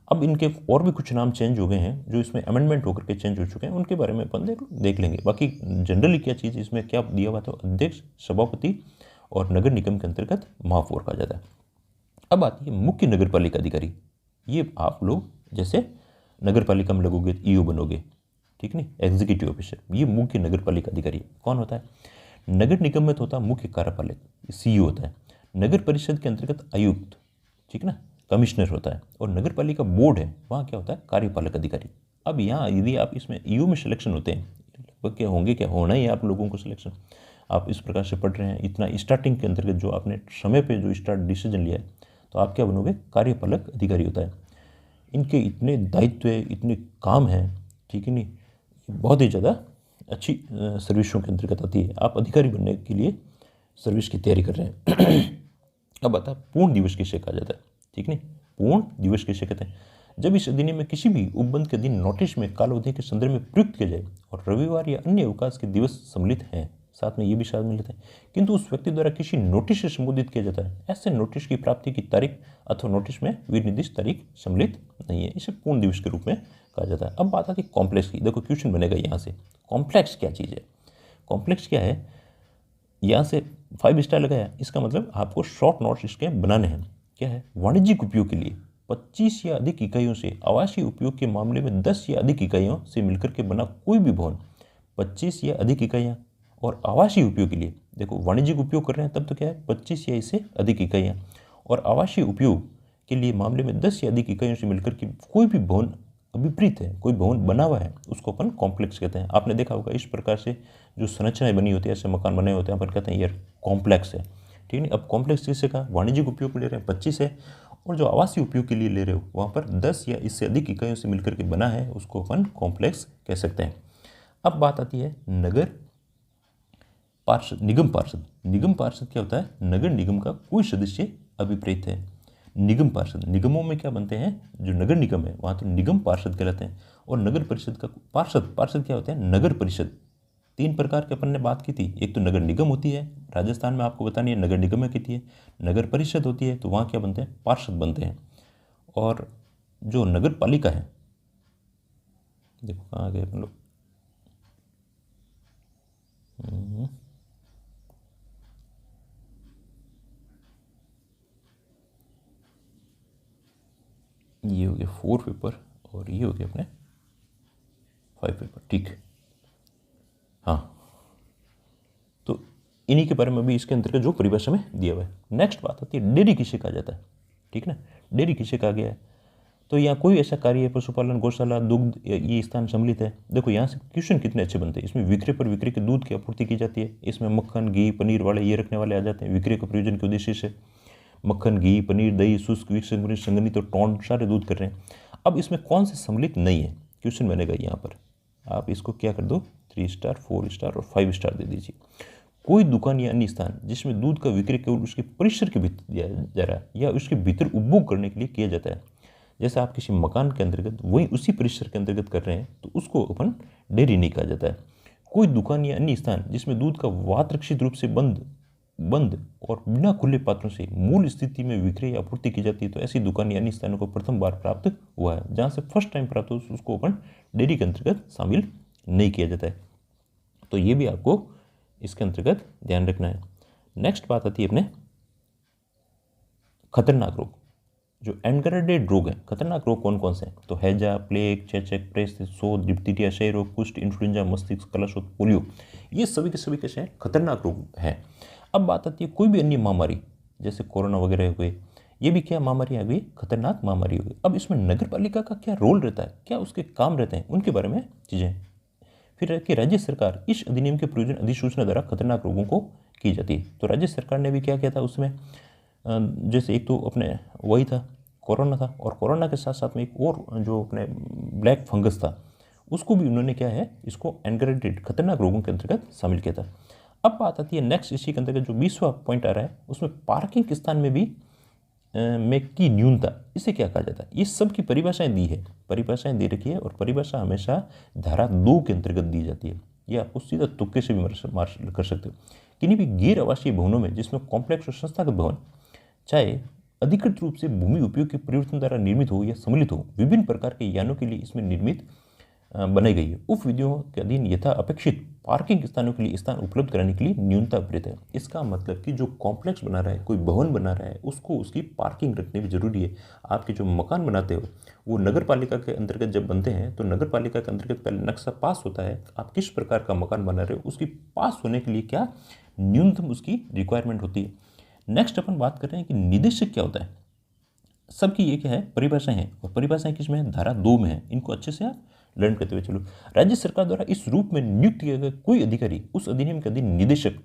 अब इनके और भी कुछ नाम चेंज हो गए हैं जो इसमें अमेंडमेंट होकर के चेंज हो चुके हैं, उनके बारे में अपन देख लेंगे। बाकी जनरली क्या चीज़ इसमें क्या दिया हुआ था? अध्यक्ष, सभापति और नगर निगम के अंतर्गत महापौर कहा जाता है। अब आती है मुख्य नगर पालिका अधिकारी। ये आप लोग जैसे नगर पालिका में लगोगे ईओ बनोगे, ठीक नहीं, एग्जीक्यूटिव ऑफिसर। ये मुख्य नगर पालिका अधिकारी कौन होता है? नगर निगम में तो होता है मुख्य कार्यपालक, सीईओ होता है। नगर परिषद के अंतर्गत आयुक्त, ठीक ना, कमिश्नर होता है। और नगर पालिका बोर्ड है वहाँ क्या होता है? कार्यपालक अधिकारी। अब यहाँ यदि आप इसमें ईओ में सिलेक्शन होते हैं, लगभग क्या होंगे, क्या होना ही है आप लोगों को सिलेक्शन, आप इस प्रकार से पढ़ रहे हैं, इतना स्टार्टिंग के अंतर्गत जो आपने समय पे जो स्टार्ट डिसीजन लिया है, तो आप क्या बनोगे? कार्यपालक अधिकारी होता है। इनके इतने दायित्व है, इतने काम हैं, ठीक है नहीं, बहुत ही ज़्यादा अच्छी सर्विसों के अंतर्गत आती है। आप अधिकारी बनने के लिए सर्विस की तैयारी कर रहे हैं। अब आता है पूर्ण दिवस किसे कहा जाता है, ठीक नहीं, पूर्ण दिवस किसे कहते हैं? जब इस अधिनियम में किसी भी उपबंध के दिन नोटिस में कालावधि के संदर्भ में प्रयुक्त किया जाए और रविवार या अन्य अवकाश के दिवस सम्मिलित हैं, साथ में ये भी शामिल होते हैं, किंतु उस व्यक्ति द्वारा किसी नोटिस से संबोधित किया जाता है, ऐसे नोटिस की प्राप्ति की तारीख अथवा नोटिस में विनिर्दिष्ट तारीख सम्मिलित नहीं है, इसे पूर्ण दिवस के रूप में कहा जाता है। अब बात आती है कॉम्प्लेक्स की। देखो क्वेश्चन बनेगा यहाँ से, कॉम्प्लेक्स क्या चीज़ है? कॉम्प्लेक्स क्या है? यहाँ से 5 स्टार लगाया, इसका मतलब आपको शॉर्ट नोट्स इसके बनाने हैं। क्या है? वाणिज्यिक उपयोग के लिए 25 या अधिक इकाइयों से, आवासीय उपयोग के मामले में 10 या अधिक इकाइयों से मिलकर के बना कोई भी भवन, 25 या अधिक इकाइयाँ। और आवासीय उपयोग के लिए देखो वाणिज्यिक उपयोग कर रहे हैं तब तो क्या है? 25 या इससे अधिक इकाइयाँ। और आवासीय उपयोग के लिए मामले में 10 या अधिक इकाइयों से मिलकर के कोई भी भवन अभिप्रीत है, कोई भवन बना हुआ है, उसको अपन कॉम्प्लेक्स कहते हैं। आपने देखा होगा इस प्रकार से जो संरचनाएं बनी होती है, ऐसे मकान बने होते हैं, अपन कहते हैं यार कॉम्प्लेक्स है, ठीक है। अब कॉम्प्लेक्स किससे कहा? वाणिज्यिक उपयोग ले रहे हैं 25 है, और जो आवासीय उपयोग के लिए ले रहे हो वहाँ पर 10 या इससे अधिक इकाइयों से मिलकर के बना है, उसको अपन कॉम्प्लेक्स कह सकते हैं। अब बात आती है नगर पार्षद, निगम पार्षद। निगम पार्षद क्या होता है? नगर निगम का कोई सदस्य अभिप्रेत है। निगम पार्षद, निगमों में क्या बनते हैं? जो नगर निगम है वहाँ तो निगम पार्षद कहलाते हैं। और नगर परिषद का पार्षद, पार्षद क्या होते हैं? नगर परिषद। 3 प्रकार के अपन ने बात की थी, एक तो नगर निगम होती है, राजस्थान में आपको बतानी है नगर निगम में कितनी है, नगर परिषद होती है, तो वहाँ क्या बनते हैं? पार्षद बनते हैं। और जो नगर पालिका है, देखो कहाँ गए अपन लोग, ये हो गया 4 पेपर और ये हो गया अपने 5 पेपर, ठीक है। हाँ, तो इन्हीं के बारे में भी इसके अंतर्गत जो परिभाषा में दिया हुआ है। नेक्स्ट बात आती है डेयरी किसे कहा जाता है, ठीक है ना। डेयरी किसे कहा गया है? तो यहाँ कोई ऐसा कार्य है, पशुपालन, गौशाला, दुग्ध, ये स्थान सम्मिलित है। देखो यहाँ से क्वेश्चन कितने अच्छे बनते हैं। इसमें विक्रय पर विक्रय के दूध की आपूर्ति की जाती है। इसमें मक्खन, घी, पनीर वाले ये रखने वाले आ जाते हैं। विक्रय के प्रयोजन के उद्देश्य से मक्खन, घी, पनीर, दही, शुष्क, विसंगनित, संगनित और टोंड सारे दूध कर रहे हैं। अब इसमें कौन से सम्मिलित नहीं है, क्वेश्चन बनेगा यहाँ पर। आप इसको क्या कर दो, 3 स्टार, 4 स्टार और 5 स्टार दे दीजिए। कोई दुकान या अन्य स्थान जिसमें दूध का विक्रय केवल उसके परिसर के भीतर दिया जा रहा है या उसके भीतर उपभोग करने के लिए किया जाता है, जैसे आप किसी मकान के अंतर्गत वहीं उसी परिसर के अंतर्गत कर रहे हैं, तो उसको अपन डेयरी नहीं कहा जाता है। कोई दुकान या अन्य स्थान जिसमें दूध का वातरक्षित रूप से बंद और बिना खुले पात्रों से मूल स्थिति में विक्रय या आपूर्ति की जाती है, तो ऐसी दुकान या अन्य स्थानों को प्रथम बार प्राप्त हुआ है। जहाँ से फर्स्ट टाइम प्राप्त हो उसको अपन डेयरी के अंतर्गत शामिल नहीं किया जाता है। तो ये भी आपको इसके अंतर्गत ध्यान रखना है। नेक्स्ट बात आती है अपने खतरनाक रोग, जो एनकरेटेड रोग हैं। खतरनाक रोग कौन कौन से हैं, तो हैजा, प्लेग, चेचक, प्रेस, शोथ, डिप्थीरिया, क्षय रोग, कुष्ठ, इन्फ्लुएंजा, मस्तिष्क कलशोथ, पोलियो, ये सभी के सभी कैसे हैं, खतरनाक रोग हैं। अब बात आती है कोई भी अन्य महामारी, जैसे कोरोना वगैरह हुए, ये भी क्या महामारी आ गई, खतरनाक महामारी हो गई। अब इसमें नगर पालिका का क्या रोल रहता है, क्या उसके काम रहते हैं, उनके बारे में चीज़ें। फिर कि राज्य सरकार इस अधिनियम के प्रयोजन अधिसूचना द्वारा खतरनाक रोगों को की जाती है। तो राज्य सरकार ने भी क्या किया था उसमें, जैसे एक तो अपने वही था कोरोना था, और कोरोना के साथ साथ में एक और जो अपने ब्लैक फंगस था, उसको भी उन्होंने क्या है, इसको एनकरेटेड खतरनाक रोगों के अंतर्गत शामिल किया था। अब बात आती है नेक्स्ट, इसी के अंतर्गत जो 20वां पॉइंट आ रहा है, उसमें पार्किंग स्थान में भी में की न्यूनता, इसे क्या कहा जाता है। ये सब की परिभाषाएं दी है, परिभाषाएं दे रखी है, और परिभाषा हमेशा धारा 2 के अंतर्गत दी जाती है। ये आपको सीधा तुक्के से भी मार कर सकते हो। किन्हीं भी गैर आवासीय भवनों में, जिसमें कॉम्प्लेक्स और संस्थागत भवन चाहे अधिकृत रूप से भूमि उपयोग के परिवर्तन द्वारा निर्मित हो या सम्मिलित हो, विभिन्न प्रकार के यानों के लिए इसमें निर्मित बनाई गई है। उप विधियों के अधीन यथा अपेक्षित पार्किंग स्थानों के लिए स्थान उपलब्ध कराने के लिए न्यूनता प्रत है। इसका मतलब कि जो कॉम्प्लेक्स बना रहा है, कोई भवन बना रहा है, उसको उसकी पार्किंग रखनी भी जरूरी है। आपके जो मकान बनाते हो वो नगर पालिका के अंतर्गत जब बनते हैं, तो नगर पालिका के अंतर्गत पहले नक्शा पास होता है, आप किस प्रकार का मकान बना रहे हो, उसकी पास होने के लिए क्या न्यूनतम उसकी रिक्वायरमेंट होती है। नेक्स्ट अपन बात कर रहे हैं कि निदेशक क्या होता है। सबकी ये क्या है, परिभाषाएं हैं, और परिभाषाएं किसमें है, धारा 2 में है। इनको अच्छे से आप लर्न करते हुए चलो। राज्य सरकार द्वारा इस रूप में नियुक्त किया गया कोई अधिकारी उस अधिनियम के अधीन निदेशक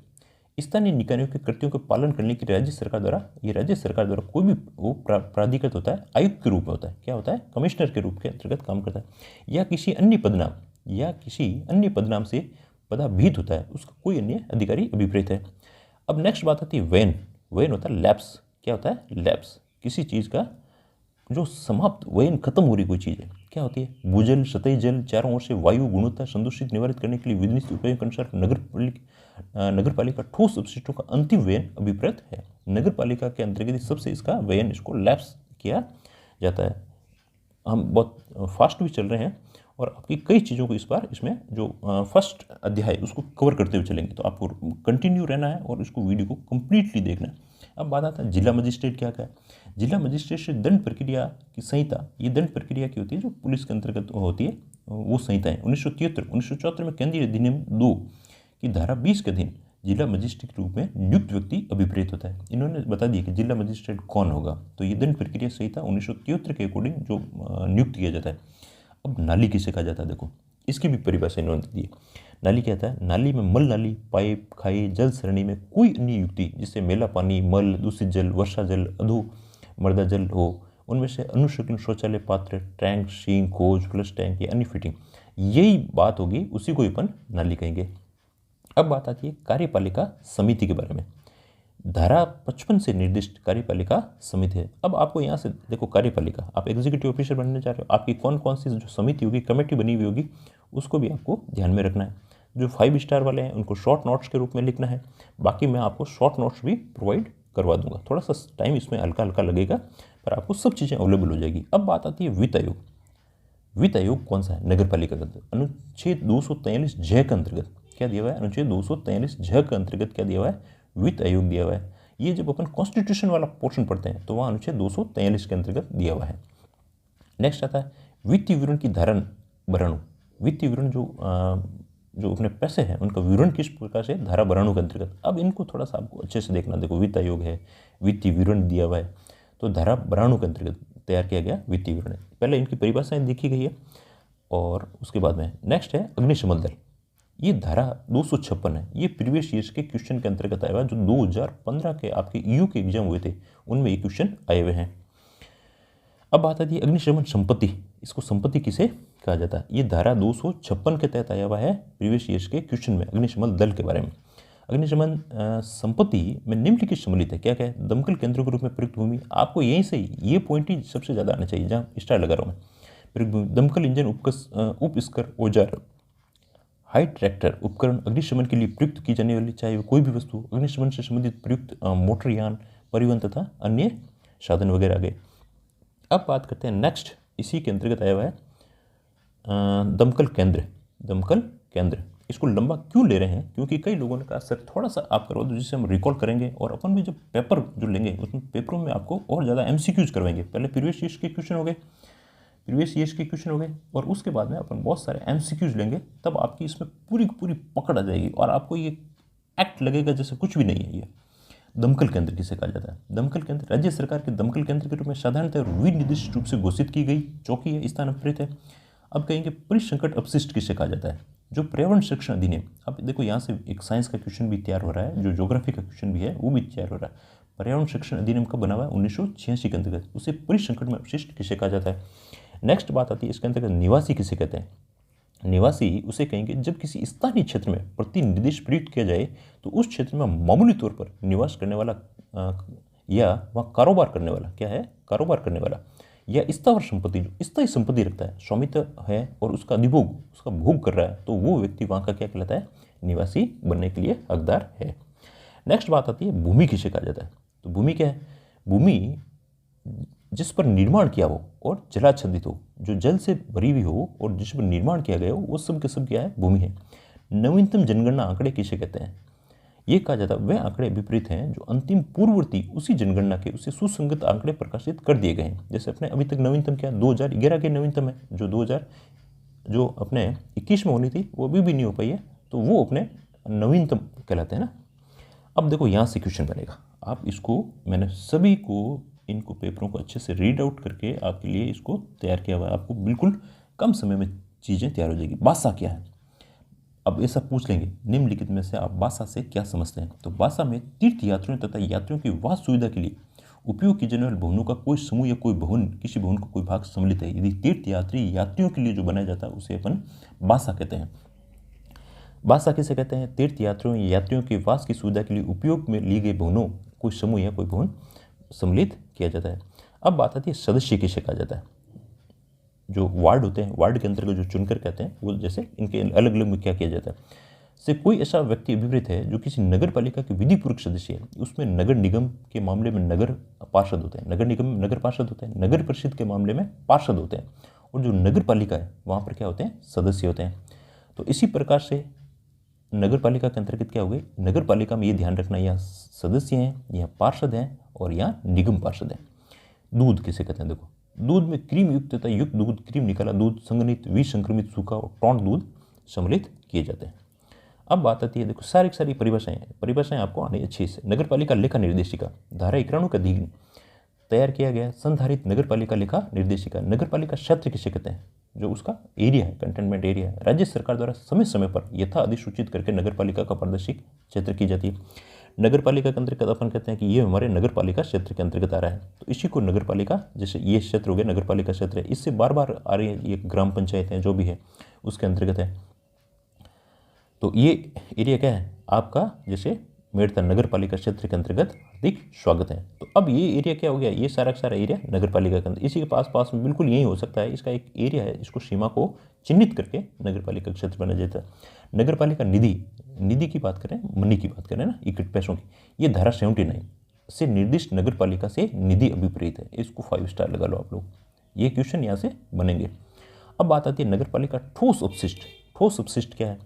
स्थानीय निकायों के कृत्यों का पालन करने के लिए राज्य सरकार द्वारा कोई भी वो प्राधिकृत होता है, आयुक्त के रूप में होता है, क्या होता है, कमिश्नर के रूप के अंतर्गत काम करता है, या किसी अन्य पदनाम से पदाभीत होता है, उसका कोई अन्य अधिकारी अभिप्रेत है। अब नेक्स्ट बात आती है वैन होता है लैप्स। क्या होता है, लैप्स, किसी चीज़ का जो समाप्त वैन खत्म हो रही कोई चीज़ है, क्या होती है, भूजल, सतही जल, चारों ओर से वायु गुणवत्ता संदूषित निवारित करने के लिए विनिश्चित उपायों के अनुसार नगर पालिका ठोस अपशिष्टों का अंतिम व्ययन अभिप्रेत है। नगर पालिका के अंतर्गत सबसे इसका व्ययन, इसको लैप्स किया जाता है। हम बहुत फास्ट भी चल रहे हैं, और आपकी कई चीज़ों को इस बार इसमें जो फर्स्ट अध्याय उसको कवर करते हुए चलेंगे, तो आपको कंटिन्यू रहना है और इसको वीडियो को कंप्लीटली देखना है। अब बात आता है जिला मजिस्ट्रेट क्या है। जिला मजिस्ट्रेट से दंड प्रक्रिया की संहिता, ये दंड प्रक्रिया की होती है जो पुलिस के अंतर्गत होती है, वो संहिताएं 1974 में केंद्रीय अधिनियम 2 की धारा 20 के अधीन जिला मजिस्ट्रेट के रूप में नियुक्त व्यक्ति अभिप्रेत होता है। इन्होंने बता दिया कि जिला मजिस्ट्रेट कौन होगा, तो ये दंड प्रक्रिया संहिता 1973 के अकॉर्डिंग जो नियुक्त किया जाता है। अब नाली किसे कहा जाता है, देखो इसकी भी परिभाषा इन्होंने दी है। नाली क्या था, नाली में मल नाली, पाइप, खाई, जल सरणी में कोई अन्य युक्ति जिससे मेला पानी, मल, दूषित जल, वर्षा जल, अधो मर्दा जल हो, उनमें से अनुशोचन शौचालय पात्र, टैंक, सिंक, खोज, फ्लश टैंक या अन्य फिटिंग, यही बात होगी, उसी को अपन नाली कहेंगे। अब बात आती है कार्यपालिका समिति के बारे में। धारा 55 से निर्दिष्ट कार्यपालिका समिति है। अब आपको यहाँ से देखो, कार्यपालिका, आप एग्जीक्यूटिव ऑफिसर बनने जा रहे हो, आपकी कौन कौन सी जो समिति होगी, कमेटी बनी हुई होगी, उसको भी आपको ध्यान में रखना है। जो 5 स्टार वाले हैं उनको शॉर्ट नोट्स के रूप में लिखना है, बाकी मैं आपको शॉर्ट नोट्स भी प्रोवाइड करवा दूंगा। थोड़ा सा टाइम इसमें हल्का हल्का लगेगा, पर आपको सब चीज़ें अवेलेबल हो जाएगी। अब बात आती है वित्त आयोग। वित्त आयोग कौन सा है, नगर पालिका का अनुच्छेद 243 झ के अंतर्गत क्या दिया हुआ है, अनुच्छेद 243 झ के अंतर्गत क्या दिया हुआ है, वित्त आयोग दिया हुआ है। ये जब अपन कॉन्स्टिट्यूशन वाला पोर्शन पढ़ते हैं तो वहाँ अनुच्छेद 243 के अंतर्गत दिया हुआ है। नेक्स्ट आता है वित्तीय विवरण की धारण बराणु। वित्तीय विवरण जो अपने पैसे हैं उनका विवरण किस प्रकार से, धारा बराणु के अंतर्गत। अब इनको थोड़ा सा आपको अच्छे से देखना। देखो वित्त आयोग है, वित्तीय विवरण दिया हुआ है, तो धारा बराणु के अंतर्गत तैयार किया गया वित्तीय विवरण। पहले इनकी परिभाषाएं देखी गई है और उसके बाद में नेक्स्ट है अग्निशमन दल। ये धारा 256 है, ये प्रीवियस ईयर्स के क्वेश्चन के अंतर्गत आया हुआ जो 2015 के आपके ईयू के एग्जाम हुए थे उनमें ये क्वेश्चन आए हुए हैं। अब बात आती है अग्निशमन संपत्ति। इसको संपत्ति किसे कहा जाता है? ये धारा 256 के तहत आया हुआ है प्रीवियस ईयर्स के क्वेश्चन में अग्निशमन दल के बारे में। अग्निशमन संपत्ति में निम्नलिखित सम्मिलित है। क्या क्या है? दमकल केंद्र के रूप में प्रयुक्त भूमि। आपको यहीं से ये पॉइंट ही सबसे ज़्यादा आना चाहिए जहाँ स्टार लगा रहा हूँ मैं। प्रयुक्त भूमि, दमकल इंजन, उपस्कर, औजार, हाई ट्रैक्टर, उपकरण, अग्निशमन के लिए प्रयुक्त की जाने वाली चाहे वो कोई भी वस्तु, अग्निशमन से संबंधित प्रयुक्त मोटर यान, परिवहन तथा अन्य साधन वगैरह आ गए। अब बात करते हैं नेक्स्ट, इसी के अंतर्गत आया हुआ है दमकल केंद्र। दमकल केंद्र इसको लंबा क्यों ले रहे हैं? क्योंकि कई लोगों ने कहा सर थोड़ा सा आप करवा दो जिससे हम रिकॉल करेंगे और अपन भी जो पेपर जो लेंगे उसमें पेपरों में आपको और ज़्यादा एमसीक्यूज करवाएंगे। पहले प्रीवियस ईयर्स के क्वेश्चन हो गए और उसके बाद में अपन बहुत सारे एमसीक्यूज लेंगे, तब आपकी इसमें पूरी पूरी पकड़ आ जाएगी और आपको ये एक्ट लगेगा जैसे कुछ भी नहीं है। ये दमकल केंद्र किसे कहा जाता है? दमकल केंद्र राज्य सरकार के दमकल केंद्र के रूप में साधारणतः और विनिर्दिष्ट रूप से घोषित की गई चौकी है, स्थानांतरित है। अब कहेंगे परिसंकट अपशिष्ट किसे कहा जाता है? जो पर्यावरण संरक्षण अधिनियम, अब देखो यहाँ से एक साइंस का क्वेश्चन भी तैयार हो रहा है, जो ज्योग्राफी का क्वेश्चन भी है वो भी तैयार हो रहा है। पर्यावरण संरक्षण अधिनियम कब बना हुआ है? 1986 के अंतर्गत। उसे परिसंकट में अपशिष्ट किसे कहा जाता है? नेक्स्ट बात आती है इसके अंतर्गत निवासी किसे कहते हैं? निवासी उसे कहेंगे जब किसी स्थानीय क्षेत्र में प्रतिनिर्देश प्रयुक्त किया जाए तो उस क्षेत्र में मामूली तौर पर निवास करने वाला या वहाँ कारोबार करने वाला, क्या है? कारोबार करने वाला या स्थावर संपत्ति, जो स्थायी संपत्ति रखता है, स्वामित्व है और उसका अधिभोग, उसका भोग कर रहा है, तो वो व्यक्ति वहाँ का क्या कहलाता है? निवासी बनने के लिए हकदार है। नेक्स्ट बात आती है भूमि किसे कहा जाता है? तो भूमि क्या है? भूमि जिस पर निर्माण किया हो और जलाच्छादित हो, जो जल से भरी हुई हो और जिस पर निर्माण किया गया हो, वो सब के सब क्या है? भूमि है। नवीनतम जनगणना आंकड़े किसे कहते हैं? ये कहा जाता है वह आंकड़े विपरीत हैं जो अंतिम पूर्ववर्ती उसी जनगणना के उसे सुसंगत आंकड़े प्रकाशित कर दिए गए हैं। जैसे अपने अभी तक नवीनतम क्या 2011 के नवीनतम है, जो अपने 21 में होनी थी वो अभी भी नहीं हो पाई है, तो वो अपने नवीनतम कहलाते हैं ना। अब देखो यहाँ से क्वेश्चन बनेगा, आप इसको मैंने सभी को इनको पेपरों को अच्छे से रीड आउट करके आपके लिए इसको तैयार किया हुआ है। आपको बिल्कुल कम समय में चीज़ें तैयार हो जाएगी। बासा क्या है? अब ऐसा पूछ लेंगे निम्नलिखित में से आप बासा से क्या समझते हैं? तो बासा में तीर्थ यात्रियों तथा यात्रियों की वास सुविधा के लिए उपयोग की जाने वाले भवनों का कोई समूह या कोई भवन, किसी भवन का कोई भाग सम्मिलित है। यदि तीर्थ यात्रियों के लिए जो बनाया जाता है उसे अपन बासा कहते हैं। बासा किसे कहते हैं? तीर्थ यात्रियों के वास की सुविधा के लिए उपयोग में लिए गए भवनों, कोई समूह या कोई भवन सम्मिलित किया जाता है। अब बात आती है सदस्य किसे कहा जाता है? जो वार्ड होते हैं, वार्ड के अंतर्गत जो चुनकर कहते हैं वो, जैसे इनके अलग अलग में क्या किया जाता है? से कोई ऐसा व्यक्ति अभिप्रेत है जो किसी नगर पालिका के विधिपूर्वक सदस्य है। उसमें नगर निगम के मामले में नगर पार्षद होते हैं, नगर निगम में नगर पार्षद होते हैं, नगर परिषद के मामले में पार्षद होते हैं, और जो नगर पालिका है वहाँ पर क्या होते हैं? सदस्य होते हैं। तो इसी प्रकार से नगर पालिका के अंतर्गत क्या हो गई? नगर पालिका में ये ध्यान रखना, यहाँ सदस्य हैं, यहाँ पार्षद हैं और यहाँ निगम पार्षद हैं। दूध किसे कहते हैं? देखो, दूध में क्रीम युक्त तथा युक्त दूध, क्रीम निकाला दूध, संघनित, विसंक्रमित, सूखा और टौंड दूध सम्मिलित किए जाते हैं। अब बात आती है, देखो सारी परिभाषाएं आपको आनी अच्छी से। नगर पालिका लेखा निर्देशिका धारा 91 के अधीन तैयार किया गया संधारित नगर पालिका लेखा निर्देशिका। नगर पालिका क्षेत्र किसे कहते हैं? जो उसका एरिया है, कंटेनमेंट एरिया है। राज्य सरकार द्वारा समय समय पर यथा अधिसूचित करके नगर पालिका का प्रादेशिक क्षेत्र की जाती है। नगर पालिका के अंतर्गत अपन कहते हैं कि ये हमारे नगर पालिका क्षेत्र के अंतर्गत आ रहा है, तो इसी को नगर पालिका, जैसे ये क्षेत्र हो गया नगर पालिका क्षेत्र है, इससे बार बार आ रही है ये ग्राम पंचायतें जो भी है उसके अंतर्गत है। तो ये एरिया क्या है आपका? जैसे मेड़ता नगर पालिका क्षेत्र के अंतर्गत हार्दिक स्वागत है। तो अब ये एरिया क्या हो गया? ये सारा का सारा एरिया नगर पालिका के अंदर, इसी के पास में बिल्कुल यही हो सकता है। इसका एक एरिया है, इसको सीमा को चिन्हित करके नगर पालिका क्षेत्र बना जाता है। नगर पालिका निधि की बात करें, मनी की बात करें ना, इकट्ठे पैसों की, ये धारा 79 से निर्दिष्ट नगर पालिका से निधि अभिप्रेत है। इसको 5 स्टार लगा लो आप लोग, ये क्वेश्चन यहाँ से बनेंगे। अब बात आती है नगर पालिका ठोस अपशिष्ट। ठोस अपशिष्ट क्या है?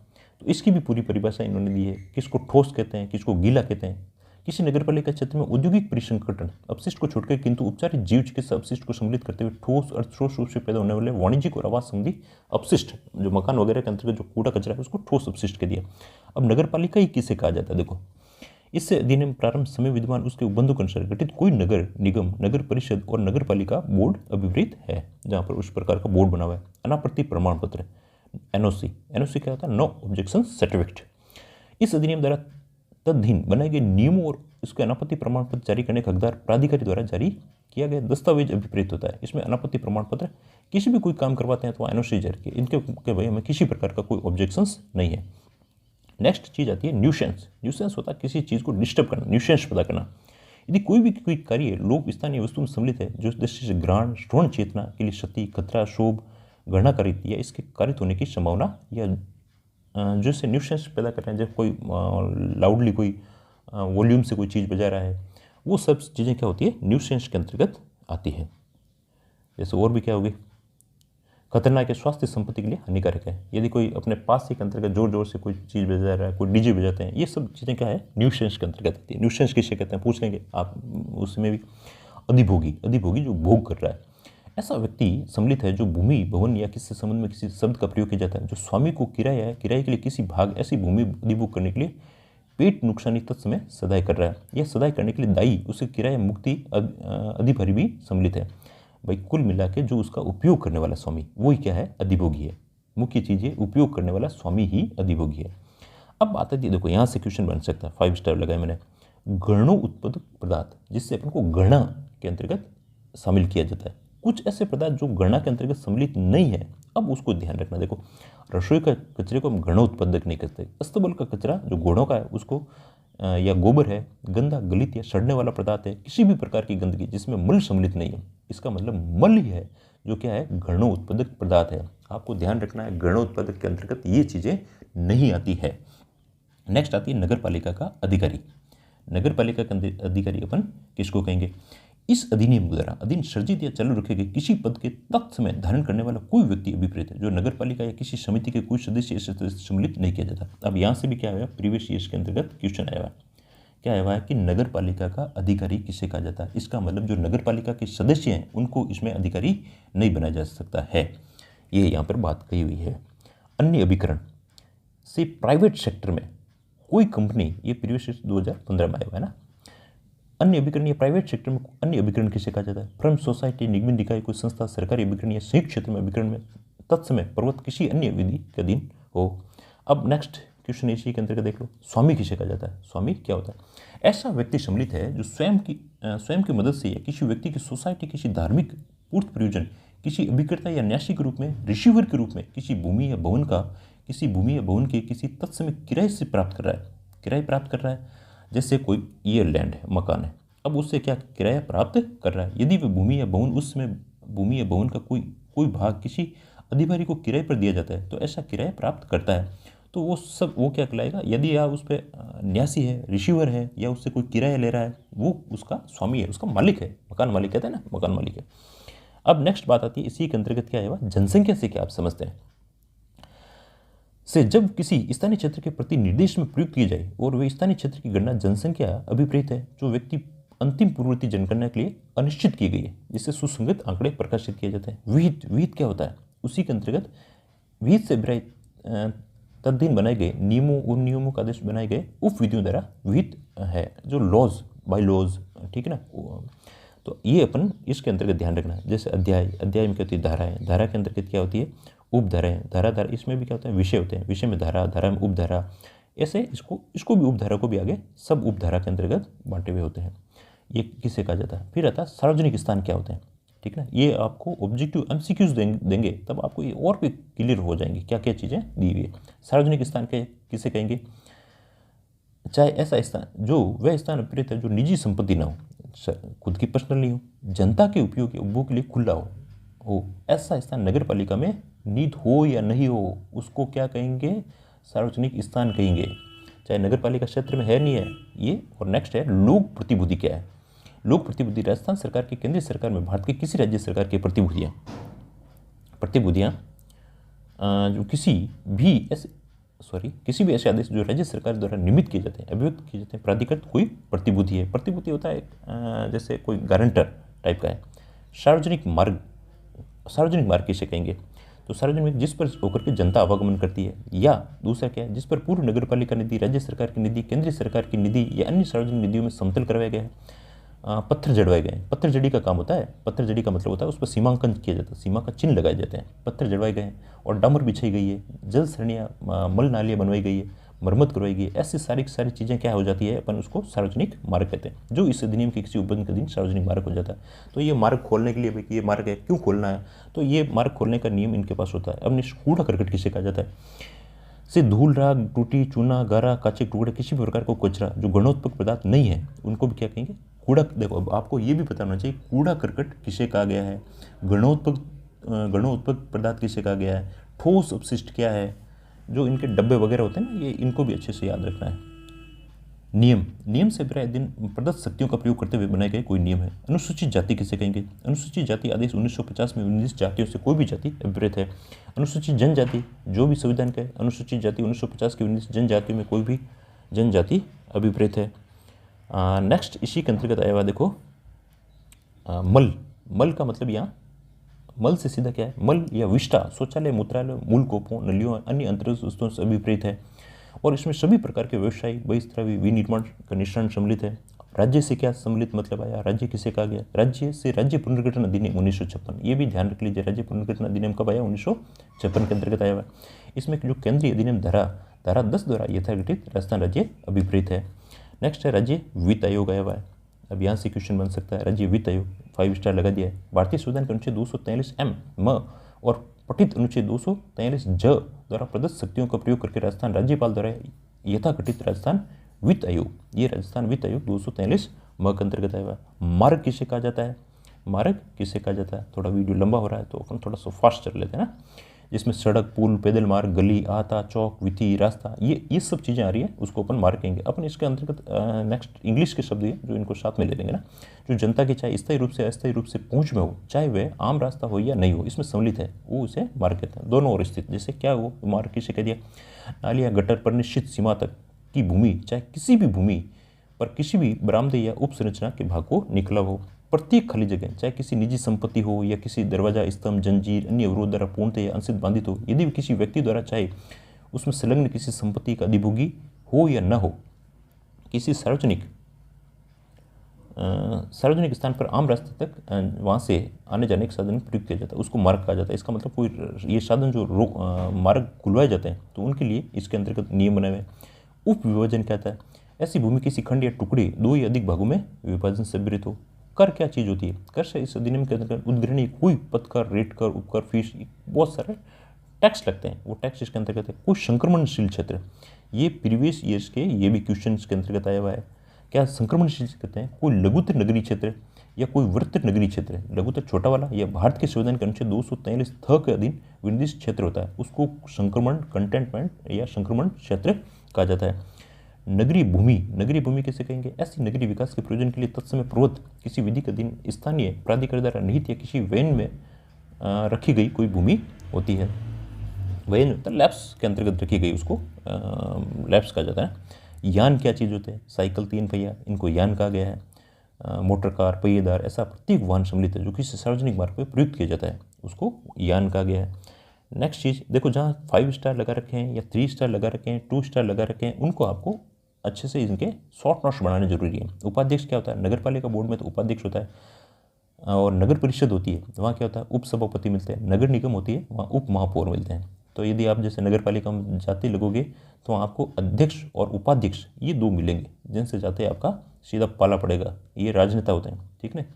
तो इसकी भी पूरी परिभाषा इन्होंने दी है। किसको ठोस कहते हैं, किसको गीला कहते हैं। किसी नगर पालिका क्षेत्र में औद्योगिक परिसंकटन अपशिष्ट को छोड़कर किंतु उपचारित जीव चिकित्सा अपशिष्ट को सम्मिलित करते हुए ठोस और ठोस रूप से पैदा होने वाले वाणिज्यिक और आवास संबंधी अपशिष्ट, जो मकान वगैरह के अंतर्गत जो कूड़ा कचरा है, उसको ठोस अपशिष्ट कह दिया। अब नगर पालिका ही किसे कहा जाता है? देखो, इससे अधिनियम प्रारंभ समय विद्यमान उसके उपबंधों के अनुसार गठित कोई नगर निगम, नगर परिषद और नगर पालिका बोर्ड अभिप्रेत है जहाँ पर उस प्रकार का बोर्ड बना हुआ है। अनापत्ति प्रमाण पत्र एनओसी, एनओसी क्या होता है? No objection certificate. इस अधिनियम द्वारा तदधीन बनाए गए नियमों और उसके अनापत्ति प्रमाण पत्र जारी करने का हकदार प्राधिकारी द्वारा जारी किया गया दस्तावेज अभिप्रेत होता है। इसमें अनापत्ति प्रमाण पत्र किसी भी कोई काम करवाते हैं तो एनओसी जारी किया, इनके के भाई हमें किसी प्रकार का कोई ऑब्जेक्शंस नहीं है। नेक्स्ट चीज आती है न्यूसेंस। न्यूसेंस होता है किसी चीज को डिस्टर्ब करना, न्यूसेंस पैदा करना। यदि कोई कार्य लोग स्थानीय वस्तु में सम्मिलित है जो इस दृष्टि से ग्रहण श्रवण चेतना के लिए क्षति, खतरा, शोभ, गणना कारित या इसके कारित होने की संभावना या जैसे न्यूसेंस पैदा कर रहे हैं, जब कोई लाउडली कोई वॉल्यूम से कोई चीज़ बजा रहा है, वो सब चीज़ें क्या होती है? न्यूसेंस के अंतर्गत आती है। जैसे और भी क्या होगी? खतरनाक है, स्वास्थ्य संपत्ति के लिए हानिकारक है। यदि कोई अपने पास के अंतर्गत जोर जोर से कोई चीज़ बजा रहा है, कोई डीजे बजाते हैं, ये सब चीज़ें क्या है? न्यूसेंस के अंतर्गत आती है। न्यूसेंस किसे कहते हैं पूछ लेंगे आप, उसमें भी अधिभोगी, अधिभोगी जो भोग कर रहा है, ऐसा व्यक्ति सम्मिलित है जो भूमि, भवन या किसी संबंध में किसी शब्द का प्रयोग किया जाता है जो स्वामी को किराया है, किराए के लिए किसी भाग ऐसी भूमि अधिभोग करने के लिए पेट नुकसानी तत्समय सदाई कर रहा है। यह सदाई करने के लिए दायी उसे किराया मुक्ति अधिभारी भी सम्मिलित है। भाई कुल मिला के जो उसका उपयोग करने वाला स्वामी वही क्या है? अधिभोगी है। मुख्य चीज़ है उपयोग करने वाला स्वामी ही अधिभोगी है। अब बात है, देखो यहाँ से क्वेश्चन बन सकता है, 5 स्टार लगाए मैंने। गणों उत्पादक पदार्थ जिससे अपन को गणना के अंतर्गत शामिल किया जाता है। कुछ ऐसे पदार्थ जो गणना के अंतर्गत सम्मिलित नहीं है, अब उसको ध्यान रखना। देखो रसोई का कचरे को हम गणों उत्पादक नहीं करते। अस्तबल का कचरा जो घोड़ों का है उसको या गोबर है, गंदा, गलित या सड़ने वाला पदार्थ है, किसी भी प्रकार की गंदगी जिसमें मल सम्मिलित नहीं है, इसका मतलब मल ही है जो क्या है? गणों उत्पादक पदार्थ है। आपको ध्यान रखना है गणों उत्पादक के अंतर्गत ये चीज़ें नहीं आती है। नेक्स्ट आती है नगर पालिका का अधिकारी। नगर पालिका का अधिकारी अपन किसको कहेंगे? इस अधिनियम द्वारा अधीन सर्जित या चालू रखे गए किसी पद के तत्समय धारण करने वाला कोई व्यक्ति अभिप्रेत है जो नगर पालिका या किसी समिति के कोई सदस्य इस सम्मिलित नहीं किया जाता। अब यहाँ से भी क्या आया? प्रीवियस ईयर्स के अंतर्गत क्वेश्चन आया हुआ, क्या आया हुआ है कि नगर पालिका का अधिकारी किसे कहा जाता है? इसका मतलब जो नगर पालिका के सदस्य हैं उनको इसमें अधिकारी नहीं बनाया जा सकता है। ये यहाँ पर बात कही हुई है। अन्य अभिकरण से प्राइवेट सेक्टर में कोई कंपनी, ये प्रीवियस ईयर 2015 में आया हुआ है ना। अन्य अभिकरण या प्राइवेट सेक्टर में अन्य अभिकरण किसे कहा जाता है? फर्म, सोसाइटी, निगम निकाय, कोई संस्था, सरकारी अभिकरण या संयुक्त क्षेत्र में अभिकरण में तत्समय पर्वत किसी अन्य विधि के अधीन हो। अब नेक्स्ट क्वेश्चन इसी के अंतर्गत देख लो, स्वामी किसे कहा जाता है? स्वामी क्या होता है? ऐसा व्यक्ति सम्मिलित है जो स्वयं की मदद से या किसी व्यक्ति की सोसाइटी, किसी धार्मिक पूर्त प्रयोजन, किसी अभिकर्ता या न्यासी के रूप में, रिसीवर के रूप में किसी भूमि या भवन के किसी तत्समय किराए से प्राप्त कर रहा है, किराए प्राप्त कर रहा है। जैसे कोई ये लैंड है, मकान है, अब उससे क्या किराया प्राप्त कर रहा है। यदि वह भूमि या भवन, उसमें भूमि या भवन का कोई भाग किसी अधिकारी को किराए पर दिया जाता है तो ऐसा किराया प्राप्त करता है, तो वो क्या कहलाएगा? यदि या उस पर न्यासी है, रिसीवर है या उससे कोई किराया ले रहा है, वो उसका स्वामी है, उसका मालिक है। मकान मालिक कहते हैं ना, मकान मालिक है। अब नेक्स्ट बात आती है इसी के अंतर्गत क्या है? जनसंख्या से क्या आप समझते हैं? से जब किसी स्थानीय क्षेत्र के प्रति निर्देश में प्रयुक्त की जाए और वे स्थानीय क्षेत्र की गणना जनसंख्या अभिप्रेत है जो व्यक्ति अंतिम पूर्ववर्ती जनगणना के लिए अनिश्चित की गई है, जिससे सुसंगत आंकड़े प्रकाशित किए जाते हैं। विहित क्या होता है? उसी के अंतर्गत विहित से अभिप्राय तदधीन बनाए गए नियमों और नियमों का आदेश बनाए गए उप विधियों द्वारा विहित है, जो लॉज बाय लॉज, ठीक है ना। तो ये अपन इसके अंतर्गत ध्यान रखना है। जैसे अध्याय में क्या होती है? धाराएं। धारा के अंतर्गत क्या होती है? उपधाराएं। धारा इसमें भी क्या होता है? विषय होते हैं। विषय में धारा में उपधारा, ऐसे इसको भी उपधारा को भी आगे सब उपधारा के अंतर्गत बांटे हुए होते हैं। ये किसे कहा जाता है? फिर आता है सार्वजनिक स्थान क्या होते हैं, ठीक है ना। ये आपको ऑब्जेक्टिव MCQs देंगे तब आपको ये और भी क्लियर हो जाएंगे क्या क्या चीज़ें दी हुई है। सार्वजनिक स्थान किसे कहेंगे? चाहे ऐसा स्थान जो वह स्थान अभिप्रेत है जो निजी संपत्ति ना हो, खुद की पर्सनल नहीं हो, जनता के उपयोग के लिए खुला हो, ऐसा स्थान नगर पालिका में नीत हो या नहीं हो, उसको क्या कहेंगे? सार्वजनिक स्थान कहेंगे, चाहे नगर पालिका क्षेत्र में है नहीं है ये। और नेक्स्ट है लोक प्रतिभूति क्या है? लोक प्रतिभूति राजस्थान सरकार की, केंद्रीय सरकार में, भारत के किसी राज्य सरकार की प्रतिभूतियाँ जो किसी भी ऐसे आदेश जो राज्य सरकार द्वारा नियमित किए जाते हैं, अभिव्यक्त किए जाते हैं, प्राधिकृत कोई प्रतिभूति है। प्रतिभूति होता है जैसे कोई गारंटर टाइप का है। सार्वजनिक मार्ग किसे कहेंगे? तो सार्वजनिक जिस पर होकर के जनता आवागमन करती है, या दूसरा क्या है जिस पर पूर्व नगर पालिका निधि, राज्य सरकार की निधि, केंद्रीय सरकार की निधि या अन्य सार्वजनिक निधियों में समतल करवाया गया है, पत्थर जड़वाए गए हैं। पत्थर जड़ी का काम होता है, पत्थर जड़ी का मतलब होता है उस पर सीमांकन किया जाता है, सीमा का चिन्ह लगाए जाते हैं, पत्थर जड़वाए गए हैं और डामर बिछाई गई है, जल सरणियाँ, मल नालियाँ बनवाई गई है, मरम्मत करवाई गई है। ऐसी सारी चीज़ें क्या हो जाती है, अपन उसको सार्वजनिक मार्ग कहते हैं, जो इस अधिनियम के किसी उपबंध के दिन सार्वजनिक मार्ग हो जाता है। तो ये मार्ग खोलने के लिए भाई ये मार्ग है, क्यों खोलना है, तो ये मार्ग खोलने का नियम इनके पास होता है। अब कूड़ा करकट किसे कहा जाता है, से धूल, राग, टूटी, चूना, गारा, काचे टुकड़े, किसी भी प्रकार को कचरा जो गणोत्पक पदार्थ नहीं है उनको भी क्या कहेंगे, कूड़ा। देखो अब आपको ये भी पता होना चाहिए कूड़ा करकट किसे कहा गया है, गणोत्पक पदार्थ किसे कहा गया है, ठोस अपशिष्ट क्या है, जो इनके डब्बे वगैरह होते हैं ना, ये इनको भी अच्छे से याद रखना है। नियम से प्रायः प्रदत्त शक्तियों का प्रयोग करते हुए बनाए गए कोई नियम है। अनुसूचित जाति किसे कहेंगे, अनुसूचित जाति आदेश 1950 में 19 जातियों से कोई भी जाति अभिप्रेत है। अनुसूचित जनजाति जो भी संविधान का है, अनुसूचित जाति 1950 की 19 जनजातियों में कोई भी जनजाति अभिप्रेत है। नेक्स्ट इसी के अंतर्गत आया हुआ देखो मल का मतलब यहाँ मल से सीधा क्या है, मल या विष्टा शौचालय, मूत्रालय, मूल कोपों, नलियों, अन्य अंतर्गत वस्तुओं से अभिप्रेत है और इसमें सभी प्रकार के व्यवसाय, बहिस्त्रावी, विनिर्माण का निष्ठान सम्मिलित है। राज्य से क्या सम्मिलित मतलब आया, राज्य किसे कहा गया, राज्य से राज्य पुनर्गठन अधिनियम 1956, ये भी ध्यान रख लीजिए, राज्य पुनर्गठन अधिनियम कब आया, 1956 के अंतर्गत आया हुआ। इसमें जो केंद्रीय अधिनियम धारा 10 द्वारा यथागठित राजस्थान राज्य अभिप्रेत है। नेक्स्ट है राज्य वित्त आयोग आया हुआ है। अब यहाँ से क्वेश्चन बन सकता है, राज्य वित्त आयोग 5 स्टार लगा दिया है। भारतीय संविधान के अनुच्छेद 243 M और पठित अनुच्छेद 243 J द्वारा प्रदत्त शक्तियों का प्रयोग करके राजस्थान राज्यपाल द्वारा यथागठित राजस्थान वित्त आयोग, ये राजस्थान वित्त आयोग 243 M के अंतर्गत आया हुआ। मार्ग किसे कहा जाता है, मार्ग किसे कहा जाता है, थोड़ा वीडियो लंबा हो रहा है तो अपन थोड़ा सा फास्ट चल लेते हैं ना, जिसमें सड़क, पुल, पैदल मार्ग, गली, आहता, चौक, विथी, रास्ता, ये सब चीज़ें आ रही है, उसको अपन मार्ग कहेंगे। अपन इसके अंतर्गत नेक्स्ट इंग्लिश के शब्द जो इनको साथ में ले लेंगे ना, जो जनता की चाहे स्थायी रूप से अस्थायी रूप से पहुंच में हो, चाहे वह आम रास्ता हो या नहीं हो, इसमें सम्मिलित है, वो उसे मार्ग कहते हैं। दोनों ओर स्थित, जैसे क्या वो मार्ग किसे कह दिया, नालियाँ, गटर पर निश्चित सीमा तक की भूमि, चाहे किसी भी भूमि पर किसी भी बरामदे या उप संरचना के भाग को निकला हो, प्रत्येक खाली जगह, चाहे किसी निजी संपत्ति हो या किसी दरवाजा, स्तंभ, जंजीर, अन्य अवरोध द्वारा पूर्णतः या अंशित बाधित हो, यदि किसी व्यक्ति द्वारा चाहे उसमें संलग्न किसी संपत्ति का अधिभोगी हो या न हो, किसी सार्वजनिक स्थान पर आम रास्ते तक वहाँ से आने जाने के साधन प्रयुक्त किया जाता है, उसको मार्ग कहा जाता है। इसका मतलब कोई ये साधन जो मार्ग खुलवाए जाते हैं तो उनके लिए इसके अंतर्गत नियम बनाए हुए। उप विभाजन कहता है ऐसी भूमि किसी खंड या टुकड़े 2 या अधिक भागों में विभाजन से विरहित हो। कर क्या चीज़ होती है, कर से इस अधिनियम के अंतर्गत उद्ग्रहणी कोई पद कर, रेट कर, उपकर, फीस, बहुत सारे टैक्स लगते हैं, वो टैक्स इसके अंतर्गत है। कोई संक्रमणशील क्षेत्र, ये प्रीवियस ईयर्स के ये भी क्वेश्चन के अंतर्गत आया हुआ है। क्या संक्रमणशील कहते हैं, कोई लघुत्तर नगरीय क्षेत्र या कोई वृत्त नगरीय क्षेत्र, लघुत्तर छोटा वाला, या भारत के संविधान के अनुच्छेद 243 थ के अधीन विनिर्दिष्ट क्षेत्र होता है, उसको संक्रमण कंटेनमेंट या संक्रमण क्षेत्र कहा जाता है। नगरीय भूमि किसे कहेंगे, ऐसी नगरीय विकास के प्रयोजन के लिए तत्समय पूर्वत किसी विधि के अधीन स्थानीय प्राधिकरण द्वारा निहित या किसी वैन में रखी गई कोई भूमि होती है। वैन होता है लैब्स के अंतर्गत रखी गई, उसको लैब्स कहा जाता है। यान क्या चीज़ होते हैं, साइकिल, 3 पहिया, इनको यान कहा गया है। मोटर कार, पहिएदार, ऐसा प्रत्येक वाहन सम्मिलित है जो किसी सार्वजनिक मार्ग पर प्रयुक्त किया जाता है, उसको यान कहा गया है। नेक्स्ट चीज़ देखो, जहाँ 5 स्टार लगा रखे हैं या 3 स्टार लगा रखे हैं, 2 स्टार लगा रखे हैं, उनको आपको अच्छे से इनके शॉर्ट नोट्स बनाने जरूरी है। उपाध्यक्ष क्या होता है, नगर पालिका बोर्ड में तो उपाध्यक्ष होता है और नगर परिषद होती है, वहाँ क्या होता है, उप सभापति मिलते हैं। नगर निगम होती है, वहाँ उप महापौर मिलते हैं। तो यदि आप जैसे नगर पालिका में जाते लगोगे तो आपको अध्यक्ष और उपाध्यक्ष ये 2 मिलेंगे, जिनसे जाते आपका सीधा पाला पड़ेगा। ये राजनेता होते हैं, ठीक है,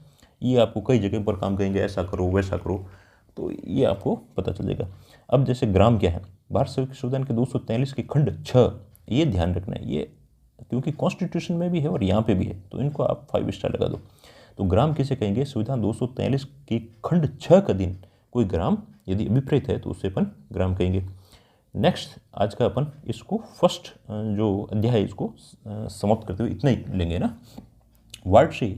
ये आपको कई जगह पर काम करेंगे, ऐसा करो वैसा करो, तो ये आपको पता चल जाएगा। अब जैसे ग्राम क्या है, भारत संविधान के 243 के खंड 6, ये ध्यान रखना है, ये क्योंकि कॉन्स्टिट्यूशन में भी है और यहाँ पे भी है, तो इनको आप 5 स्टार लगा दो। तो ग्राम किसे कहेंगे, संविधान 243 के खंड 6 का दिन कोई ग्राम यदि अभिप्रेत है तो उसे अपन ग्राम कहेंगे। नेक्स्ट आज का अपन इसको फर्स्ट जो अध्याय है इसको समाप्त करते हुए इतना ही लेंगे ना। वार्ड से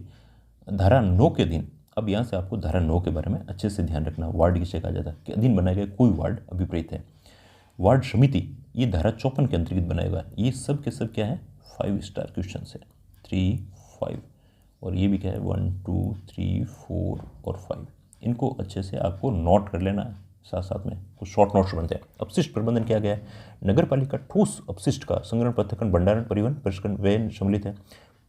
धारा 9 के अधीन, अब यहाँ से आपको धारा 9 के बारे में अच्छे से ध्यान रखना। वार्ड किसे कहा जाता है कि अधीन बनाया गया कोई वार्ड अभिप्रेत है। वार्ड समिति ये धारा 54 के अंतर्गत बनाया हुआ है। ये सब के सब क्या है, 5 स्टार क्वेश्चन है, 3, 5 और ये भी क्या है 1, 2, 3, 4 और 5। इनको अच्छे से आपको नोट कर लेना है, साथ साथ में कुछ शॉर्ट नोट्स बनते हैं। अपशिष्ट प्रबंधन क्या गया है? नगर पालिका ठोस अपशिष्ट का संग्रहण, पृथक्करण, भंडारण, परिवहन, परिष्करण, व्यय सम्मिलित है।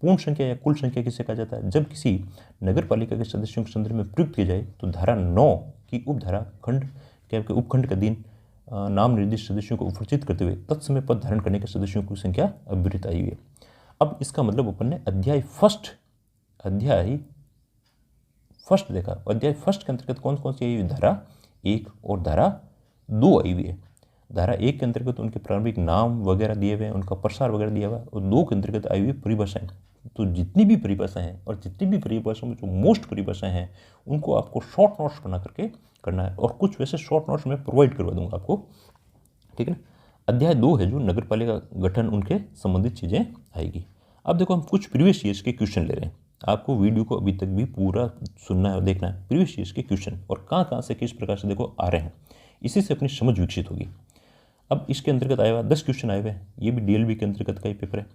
पूर्ण संख्या या कुल संख्या किसे कहा जाता है? जब किसी नगर पालिका के सदस्यों के संदर्भ में प्रयुक्त किया जाए तो धारा 9 की उपधारा खंड के उपखंड के अधीन नाम निर्दिष्ट सदस्यों को उपचित करते हुए तत्समय पद धारण करने के सदस्यों की संख्या अविरत आई हुई है। अब इसका मतलब अपन ने अध्याय फर्स्ट देखा। अध्याय फर्स्ट के अंतर्गत कौन कौन सी आई हुई? धारा 1 और धारा 2 आई हुई है। धारा 1 के अंतर्गत उनके प्रारंभिक नाम वगैरह दिए हुए हैं, उनका प्रसार वगैरह दिया हुआ है, और 2 के अंतर्गत आई हुई परिभाषाएं। तो जितनी भी परिभाषाएं हैं और जितनी भी परिभाषाओं में जो मोस्ट परिभाषाएं हैं उनको आपको शॉर्ट नोट्स बना करके करना है, और कुछ वैसे शॉर्ट नोट्स मैं प्रोवाइड करवा दूंगा आपको, ठीक है ना। अध्याय 2 है जो नगर पालिका गठन, उनके संबंधित चीज़ें आएगी। अब देखो हम कुछ प्रीवियस ईयर्स के क्वेश्चन ले रहे हैं। आपको वीडियो को अभी तक भी पूरा सुनना है और देखना है, प्रीवियस ईयर्स के क्वेश्चन और कहाँ से किस प्रकार से देखो आ रहे हैं, इसी से अपनी समझ विकसित होगी। अब इसके अंतर्गत आया हुआ 10 क्वेश्चन आए हुए हैं, ये भी डीएलबी के अंतर्गत का ही पेपर है।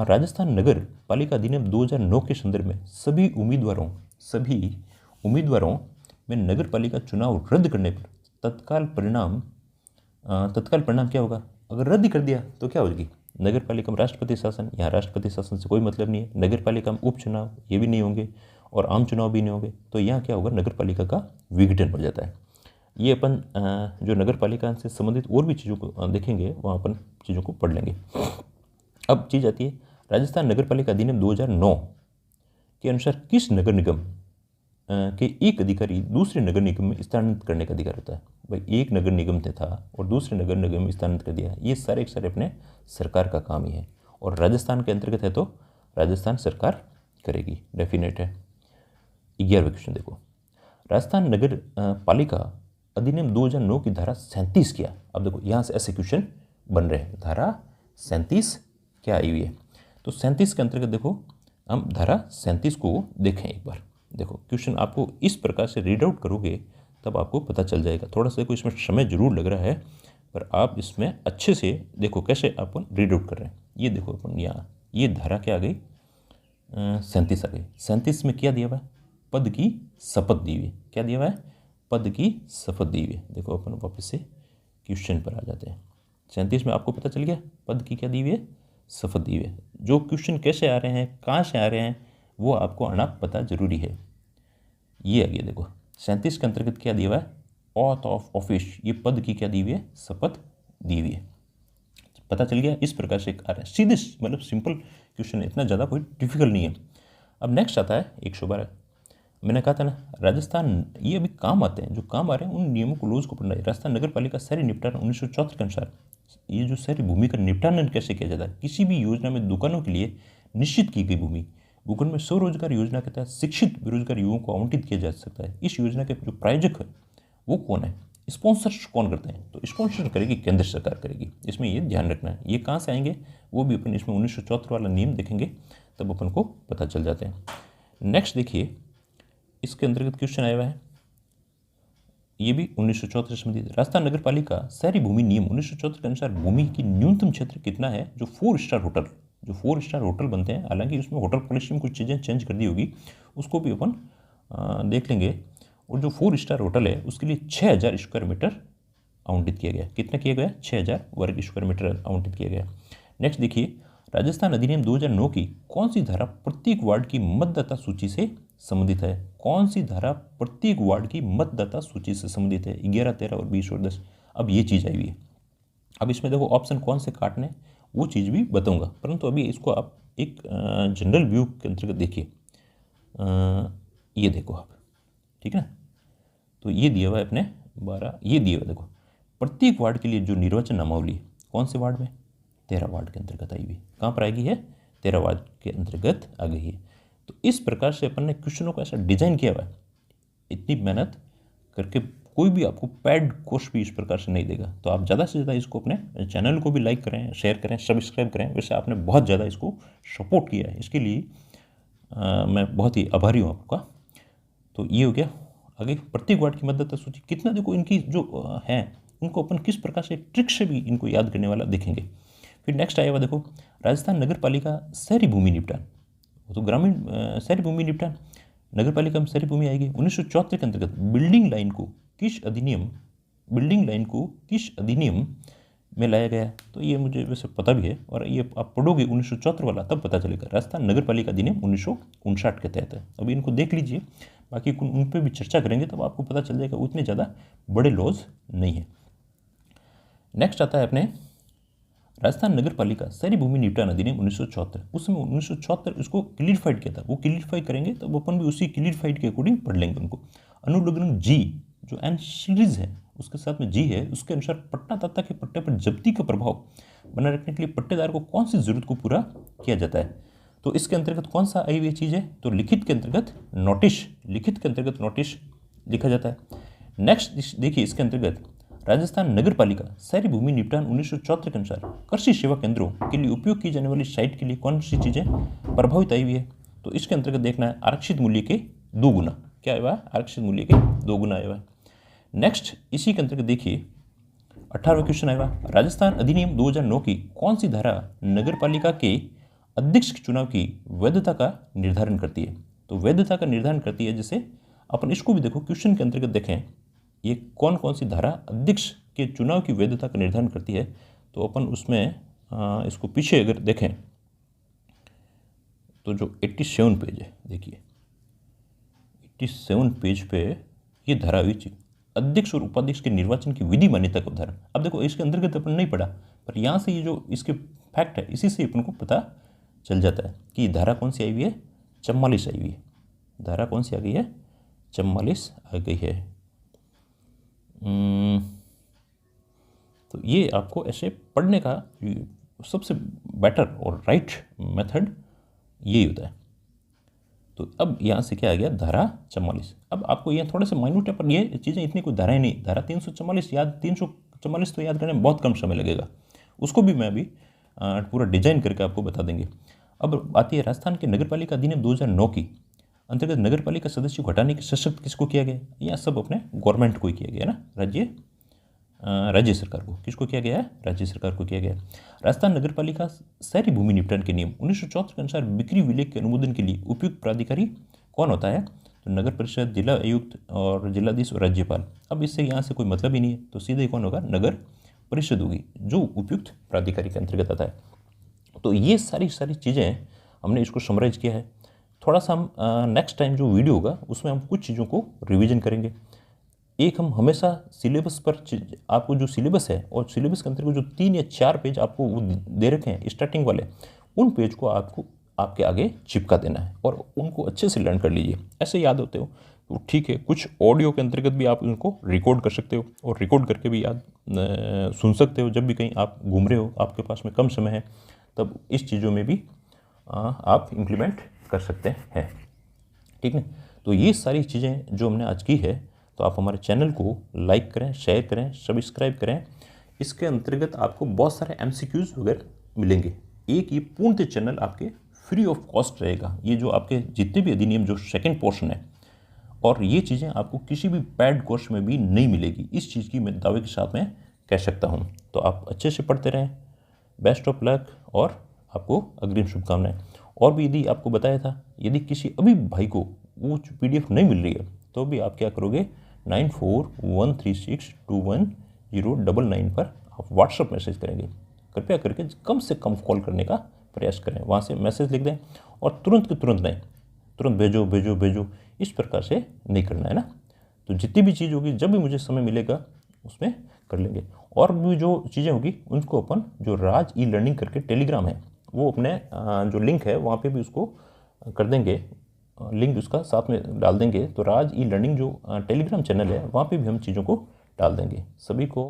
राजस्थान नगर पालिका अधिनियम 2009 के संदर्भ में सभी उम्मीदवारों में नगर पालिका चुनाव रद्द करने पर तत्काल परिणाम क्या होगा? अगर रद्द कर दिया तो क्या होगी? नगर पालिका में राष्ट्रपति शासन, यहाँ राष्ट्रपति शासन से कोई मतलब नहीं है। नगर पालिका में उपचुनाव ये भी नहीं होंगे और आम चुनाव भी नहीं होंगे, तो यहाँ क्या होगा? नगर पालिका का विघटन हो जाता है। ये अपन जो नगर पालिका से संबंधित और भी चीज़ों को देखेंगे, वहाँ अपन चीज़ों को पढ़ लेंगे। अब चीज़ आती है राजस्थान नगर पालिका अधिनियम 2009 के अनुसार किस नगर निगम के एक अधिकारी दूसरे नगर निगम में स्थानांतरित करने का अधिकार होता है? भाई एक नगर निगम था और दूसरे नगर निगम में स्थानांतरित कर दिया, ये सारे के सारे अपने सरकार का काम ही है, और राजस्थान के अंतर्गत है तो राजस्थान सरकार करेगी, डेफिनेट है। 11वां क्वेश्चन देखो, राजस्थान नगर पालिका अधिनियम 2009 की धारा 37 क्या? अब देखो यहाँ से ऐसे क्वेश्चन बन रहे हैं। धारा 37 क्या आई हुई है? तो 37 के अंतर्गत देखो हम धारा 37 को देखें एक बार। देखो क्वेश्चन आपको इस प्रकार से रीड आउट करोगे तब आपको पता चल जाएगा। थोड़ा सा देखो इसमें समय जरूर लग रहा है, पर आप इसमें अच्छे से देखो कैसे अपन रीड आउट कर रहे हैं। ये देखो अपन यहाँ ये धारा क्या आ गई? 37 आ गई। 37 में क्या दिया हुआ है? पद की शपथ दी हुई। क्या दिया हुआ है? पद की शपथ दी हुई। देखो अपन वापस से क्वेश्चन पर आ जाते हैं। 37 में आपको पता चल गया पद की क्या दी हुई है? शपथ दी हुई है। जो क्वेश्चन कैसे आ रहे हैं, कहाँ से आ रहे हैं, वो आपको आना पता जरूरी है। ये आ गया देखो 37 के अंतर्गत क्या दिया हुआ है? ऑथ ऑफ ऑफिस, ये पद की क्या दी हुई है? शपथ दी हुई है। पता चल गया। इस प्रकार से आ रहा है सीधे, मतलब सिंपल क्वेश्चन है, इतना ज़्यादा कोई डिफिकल्ट नहीं है। अब नेक्स्ट आता है 112। मैंने कहा था ना राजस्थान, ये अभी काम आते हैं, जो काम आ रहे हैं उन नियमों को लॉज को पढ़ना है। राजस्थान नगर पालिका शहरी निपटान 1974 के अनुसार ये जो शहरी भूमि का निपटान कैसे किया जाता है? किसी भी योजना में दुकानों के लिए निश्चित की गई भूमि भूखंड में स्वरोजगार योजना के तहत शिक्षित बेरोजगार युवाओं को आवंटित किया जा सकता है। इस योजना के जो प्रायोजक है वो कौन है? स्पॉन्सर कौन करते हैं? तो स्पॉन्सर करेगी केंद्र सरकार करेगी। इसमें ये ध्यान रखना है। ये कहाँ से आएंगे वो भी अपन इसमें 1974 वाला नियम देखेंगे तब अपन को पता चल जाते हैं। नेक्स्ट देखिए इसके अंतर्गत क्वेश्चन आया हुआ है, ये भी 1974 से संबंधित। राजस्थान नगर पालिका शहरी भूमि नियम 1974 के अनुसार भूमि की न्यूनतम क्षेत्र कितना है? जो 4 स्टार होटल बनते हैं, हालांकि उसमें होटल पॉलिसी में कुछ चीज़ें चेंज कर दी होगी, उसको भी अपन देख लेंगे। और जो 4 स्टार होटल है उसके लिए 6000 स्क्वायर मीटर आवंटित किया गया। कितना किया गया? 6000 वर्ग स्क्वायर मीटर आवंटित किया गया। नेक्स्ट देखिए राजस्थान अधिनियम 2009 की कौन सी धारा प्रत्येक वार्ड की मतदाता सूची से संबंधित है? कौन सी धारा प्रत्येक वार्ड की मतदाता सूची से संबंधित है? 11, 13 और 20 और 10। अब ये चीज़ आई हुई है। अब इसमें देखो ऑप्शन कौन से काटने वो चीज़ भी बताऊंगा, परंतु अभी इसको आप एक जनरल व्यू के अंतर्गत देखिए। ये देखो आप, ठीक है ना। तो ये दिया हुआ है अपने 12, ये दिया हुआ देखो प्रत्येक वार्ड के लिए जो निर्वाचन नामावली कौन से वार्ड में? 13 वार्ड के अंतर्गत आई हुई। कहाँ पर आएगी है? 13 वार्ड के अंतर्गत आ गई है। तो इस प्रकार से अपन ने क्वेश्चनों को ऐसा डिजाइन किया हुआ है, इतनी मेहनत करके कोई भी आपको पैड कोर्स भी इस प्रकार से नहीं देगा। तो आप ज़्यादा से ज़्यादा इसको अपने चैनल को भी लाइक करें, शेयर करें, सब्सक्राइब करें। वैसे आपने बहुत ज़्यादा इसको सपोर्ट किया है, इसके लिए मैं बहुत ही आभारी हूँ आपका। तो ये हो गया। आगे प्रत्येक वार्ड की मतदाता सूची कितना, देखो इनकी जो है उनको अपन किस प्रकार से ट्रिक से भी इनको याद करने वाला देखेंगे। फिर नेक्स्ट आया हुआ देखो राजस्थान नगर पालिका शहरी भूमि निपटान, तो ग्रामीण शहरी भूमि निपटान नगर पालिका में शहरी भूमि आएगी। 1974 के अंतर्गत बिल्डिंग लाइन को किस अधिनियम बिल्डिंग लाइन को किस अधिनियम में लाया गया है? तो ये मुझे वैसे पता भी है, और ये आप पढ़ोगे 1974 वाला तब पता चलेगा। राजस्थान नगर पालिका अधिनियम 1959 के तहत है। अभी इनको देख लीजिए, बाकी उन पर भी चर्चा करेंगे तब आपको पता चल जाएगा, उतने ज़्यादा बड़े लॉज नहीं है। नेक्स्ट आता है अपने राजस्थान नगर पालिका शहरी भूमि निपटान अधिनियम 1974। उसमें 1974 उसको क्लियरफाइड किया था, वो क्लियरफाई करेंगे तब अपन भी उसी क्लियरफाइड के अकॉर्डिंग पढ़ लेंगे उनको। अनुलग्न जी जो एन सीरीज है उसके साथ में जी है, उसके अनुसार पट्टादाता के पट्टे पर जब्ती का प्रभाव बनाए रखने के लिए पट्टेदार को कौन सी जरूरत को पूरा किया जाता है? तो इसके अंतर्गत कौन सा आई हुई चीज़ है? तो लिखित के अंतर्गत नोटिस, लिखित के अंतर्गत नोटिस लिखा जाता है। नेक्स्ट देखिए, इसके अंतर्गत राजस्थान नगर पालिका शहरी भूमि निपटान 1974 के अनुसार कृषि सेवा केंद्रों के लिए उपयोग की जाने वाली साइट के लिए कौन सी चीज़ें प्रभावित आई हुई है? तो इसके अंतर्गत देखना है आरक्षित मूल्य के 2 गुना, क्या आया हुआ है? आरक्षित मूल्य के 2 गुना आया हुआ है। नेक्स्ट इसी के अंतर्गत देखिए 18वां क्वेश्चन आएगा, राजस्थान अधिनियम 2009 की कौन सी धारा नगर पालिका के अध्यक्ष के चुनाव की वैधता का निर्धारण करती है? तो वैधता का निर्धारण करती है, जैसे अपन इसको भी देखो क्वेश्चन के अंतर्गत देखें ये कौन कौन सी धारा अध्यक्ष के चुनाव की वैधता का निर्धारण करती है। तो अपन उसमें इसको पीछे अगर देखें तो जो 87 पेज है, देखिए 87 पेज पे ये धारा हुई थी, अध्यक्ष और उपाध्यक्ष के निर्वाचन की विधि मान्यता का उदाहरण। अब देखो इसके अंतर्गत अपन नहीं पढ़ा, पर यहाँ से ये जो इसके फैक्ट है इसी से अपन को पता चल जाता है कि धारा कौन सी आई हुई है? 44 आई हुई है। धारा कौन सी आ गई है? 44 आ गई है। तो ये आपको ऐसे पढ़ने का सबसे बेटर और राइट मेथड यही होता है। तो अब यहाँ से क्या आ गया? धारा 44। अब आपको यह थोड़ा सा माइन्यूट है, पर ये चीज़ें इतनी कोई धाराएं नहीं। धारा 344 याद, 344 तो याद करने में बहुत कम समय लगेगा, उसको भी मैं अभी पूरा डिजाइन करके आपको बता देंगे। अब आती है राजस्थान के नगर पालिका अधिनियम 2009 की अंतर्गत नगर पालिका सदस्य को हटाने के सशक्त किसको किया गया? यह सब अपने गवर्नमेंट को ही किया गया ना, राज्य सरकार को। किसको किया गया है? राज्य सरकार को किया गया। राजस्थान नगर पालिका शहरी भूमि निपटान के नियम 1974 के अनुसार बिक्री विलेख के अनुमोदन के लिए उपयुक्त प्राधिकारी कौन होता है? तो नगर परिषद, जिला आयुक्त और जिलाधीश और राज्यपाल। अब इससे यहाँ से कोई मतलब ही नहीं है, तो सीधे कौन होगा? नगर परिषद होगी, जो उपयुक्त प्राधिकारी के अंतर्गत आता है। तो ये सारी चीज़ें हमने इसको समराइज किया है। थोड़ा सा हम नेक्स्ट टाइम जो वीडियो होगा उसमें हम कुछ चीज़ों को रिवीजन करेंगे। एक हम हमेशा सिलेबस पर आपको जो सिलेबस है और सिलेबस के अंतर्गत जो 3 या 4 पेज आपको वो दे रखे हैं स्टार्टिंग वाले, उन पेज को आपको आपके आगे चिपका देना है और उनको अच्छे से लर्न कर लीजिए। ऐसे याद होते हो तो ठीक है। कुछ ऑडियो के अंतर्गत भी आप उनको रिकॉर्ड कर सकते हो और रिकॉर्ड करके भी याद सुन सकते हो। जब भी कहीं आप घूम रहे हो, आपके पास में कम समय है, तब इस चीज़ों में भी आप इम्प्लीमेंट कर सकते हैं। ठीक है, तो ये सारी चीज़ें जो हमने आज की है, तो आप हमारे चैनल को लाइक करें, शेयर करें, सब्सक्राइब करें। इसके अंतर्गत आपको बहुत सारे MCQs वगैरह मिलेंगे। एक ये पूर्णतः चैनल आपके फ्री ऑफ कॉस्ट रहेगा। ये जो आपके जितने भी अधिनियम जो सेकंड पोर्शन है, और ये चीज़ें आपको किसी भी पैड कोर्स में भी नहीं मिलेगी। इस चीज़ की मैं दावे के साथ में कह सकता हूँ। तो आप अच्छे से पढ़ते रहें। बेस्ट ऑफ लक और आपको अग्रिम शुभकामनाएं। और भी यदि आपको बताया था, यदि किसी अभी भाई को वो PDF नहीं मिल रही है, तो भी आप क्या करोगे? 9413621099 पर आप व्हाट्सअप मैसेज करेंगे। कृपया करके कम से कम कॉल करने का प्रयास करें। वहाँ से मैसेज लिख दें और तुरंत के तुरंत नहीं, तुरंत भेजो भेजो भेजो, इस प्रकार से नहीं करना है ना। तो जितनी भी चीज़ होगी, जब भी मुझे समय मिलेगा उसमें कर लेंगे। और भी जो चीज़ें होगी उनको अपन जो राज ई-लर्निंग करके टेलीग्राम है, वो अपने जो लिंक है वहाँ पे भी उसको कर देंगे, लिंक उसका साथ में डाल देंगे। तो राज ई-लर्निंग जो टेलीग्राम चैनल है, वहाँ पे भी हम चीज़ों को डाल देंगे। सभी को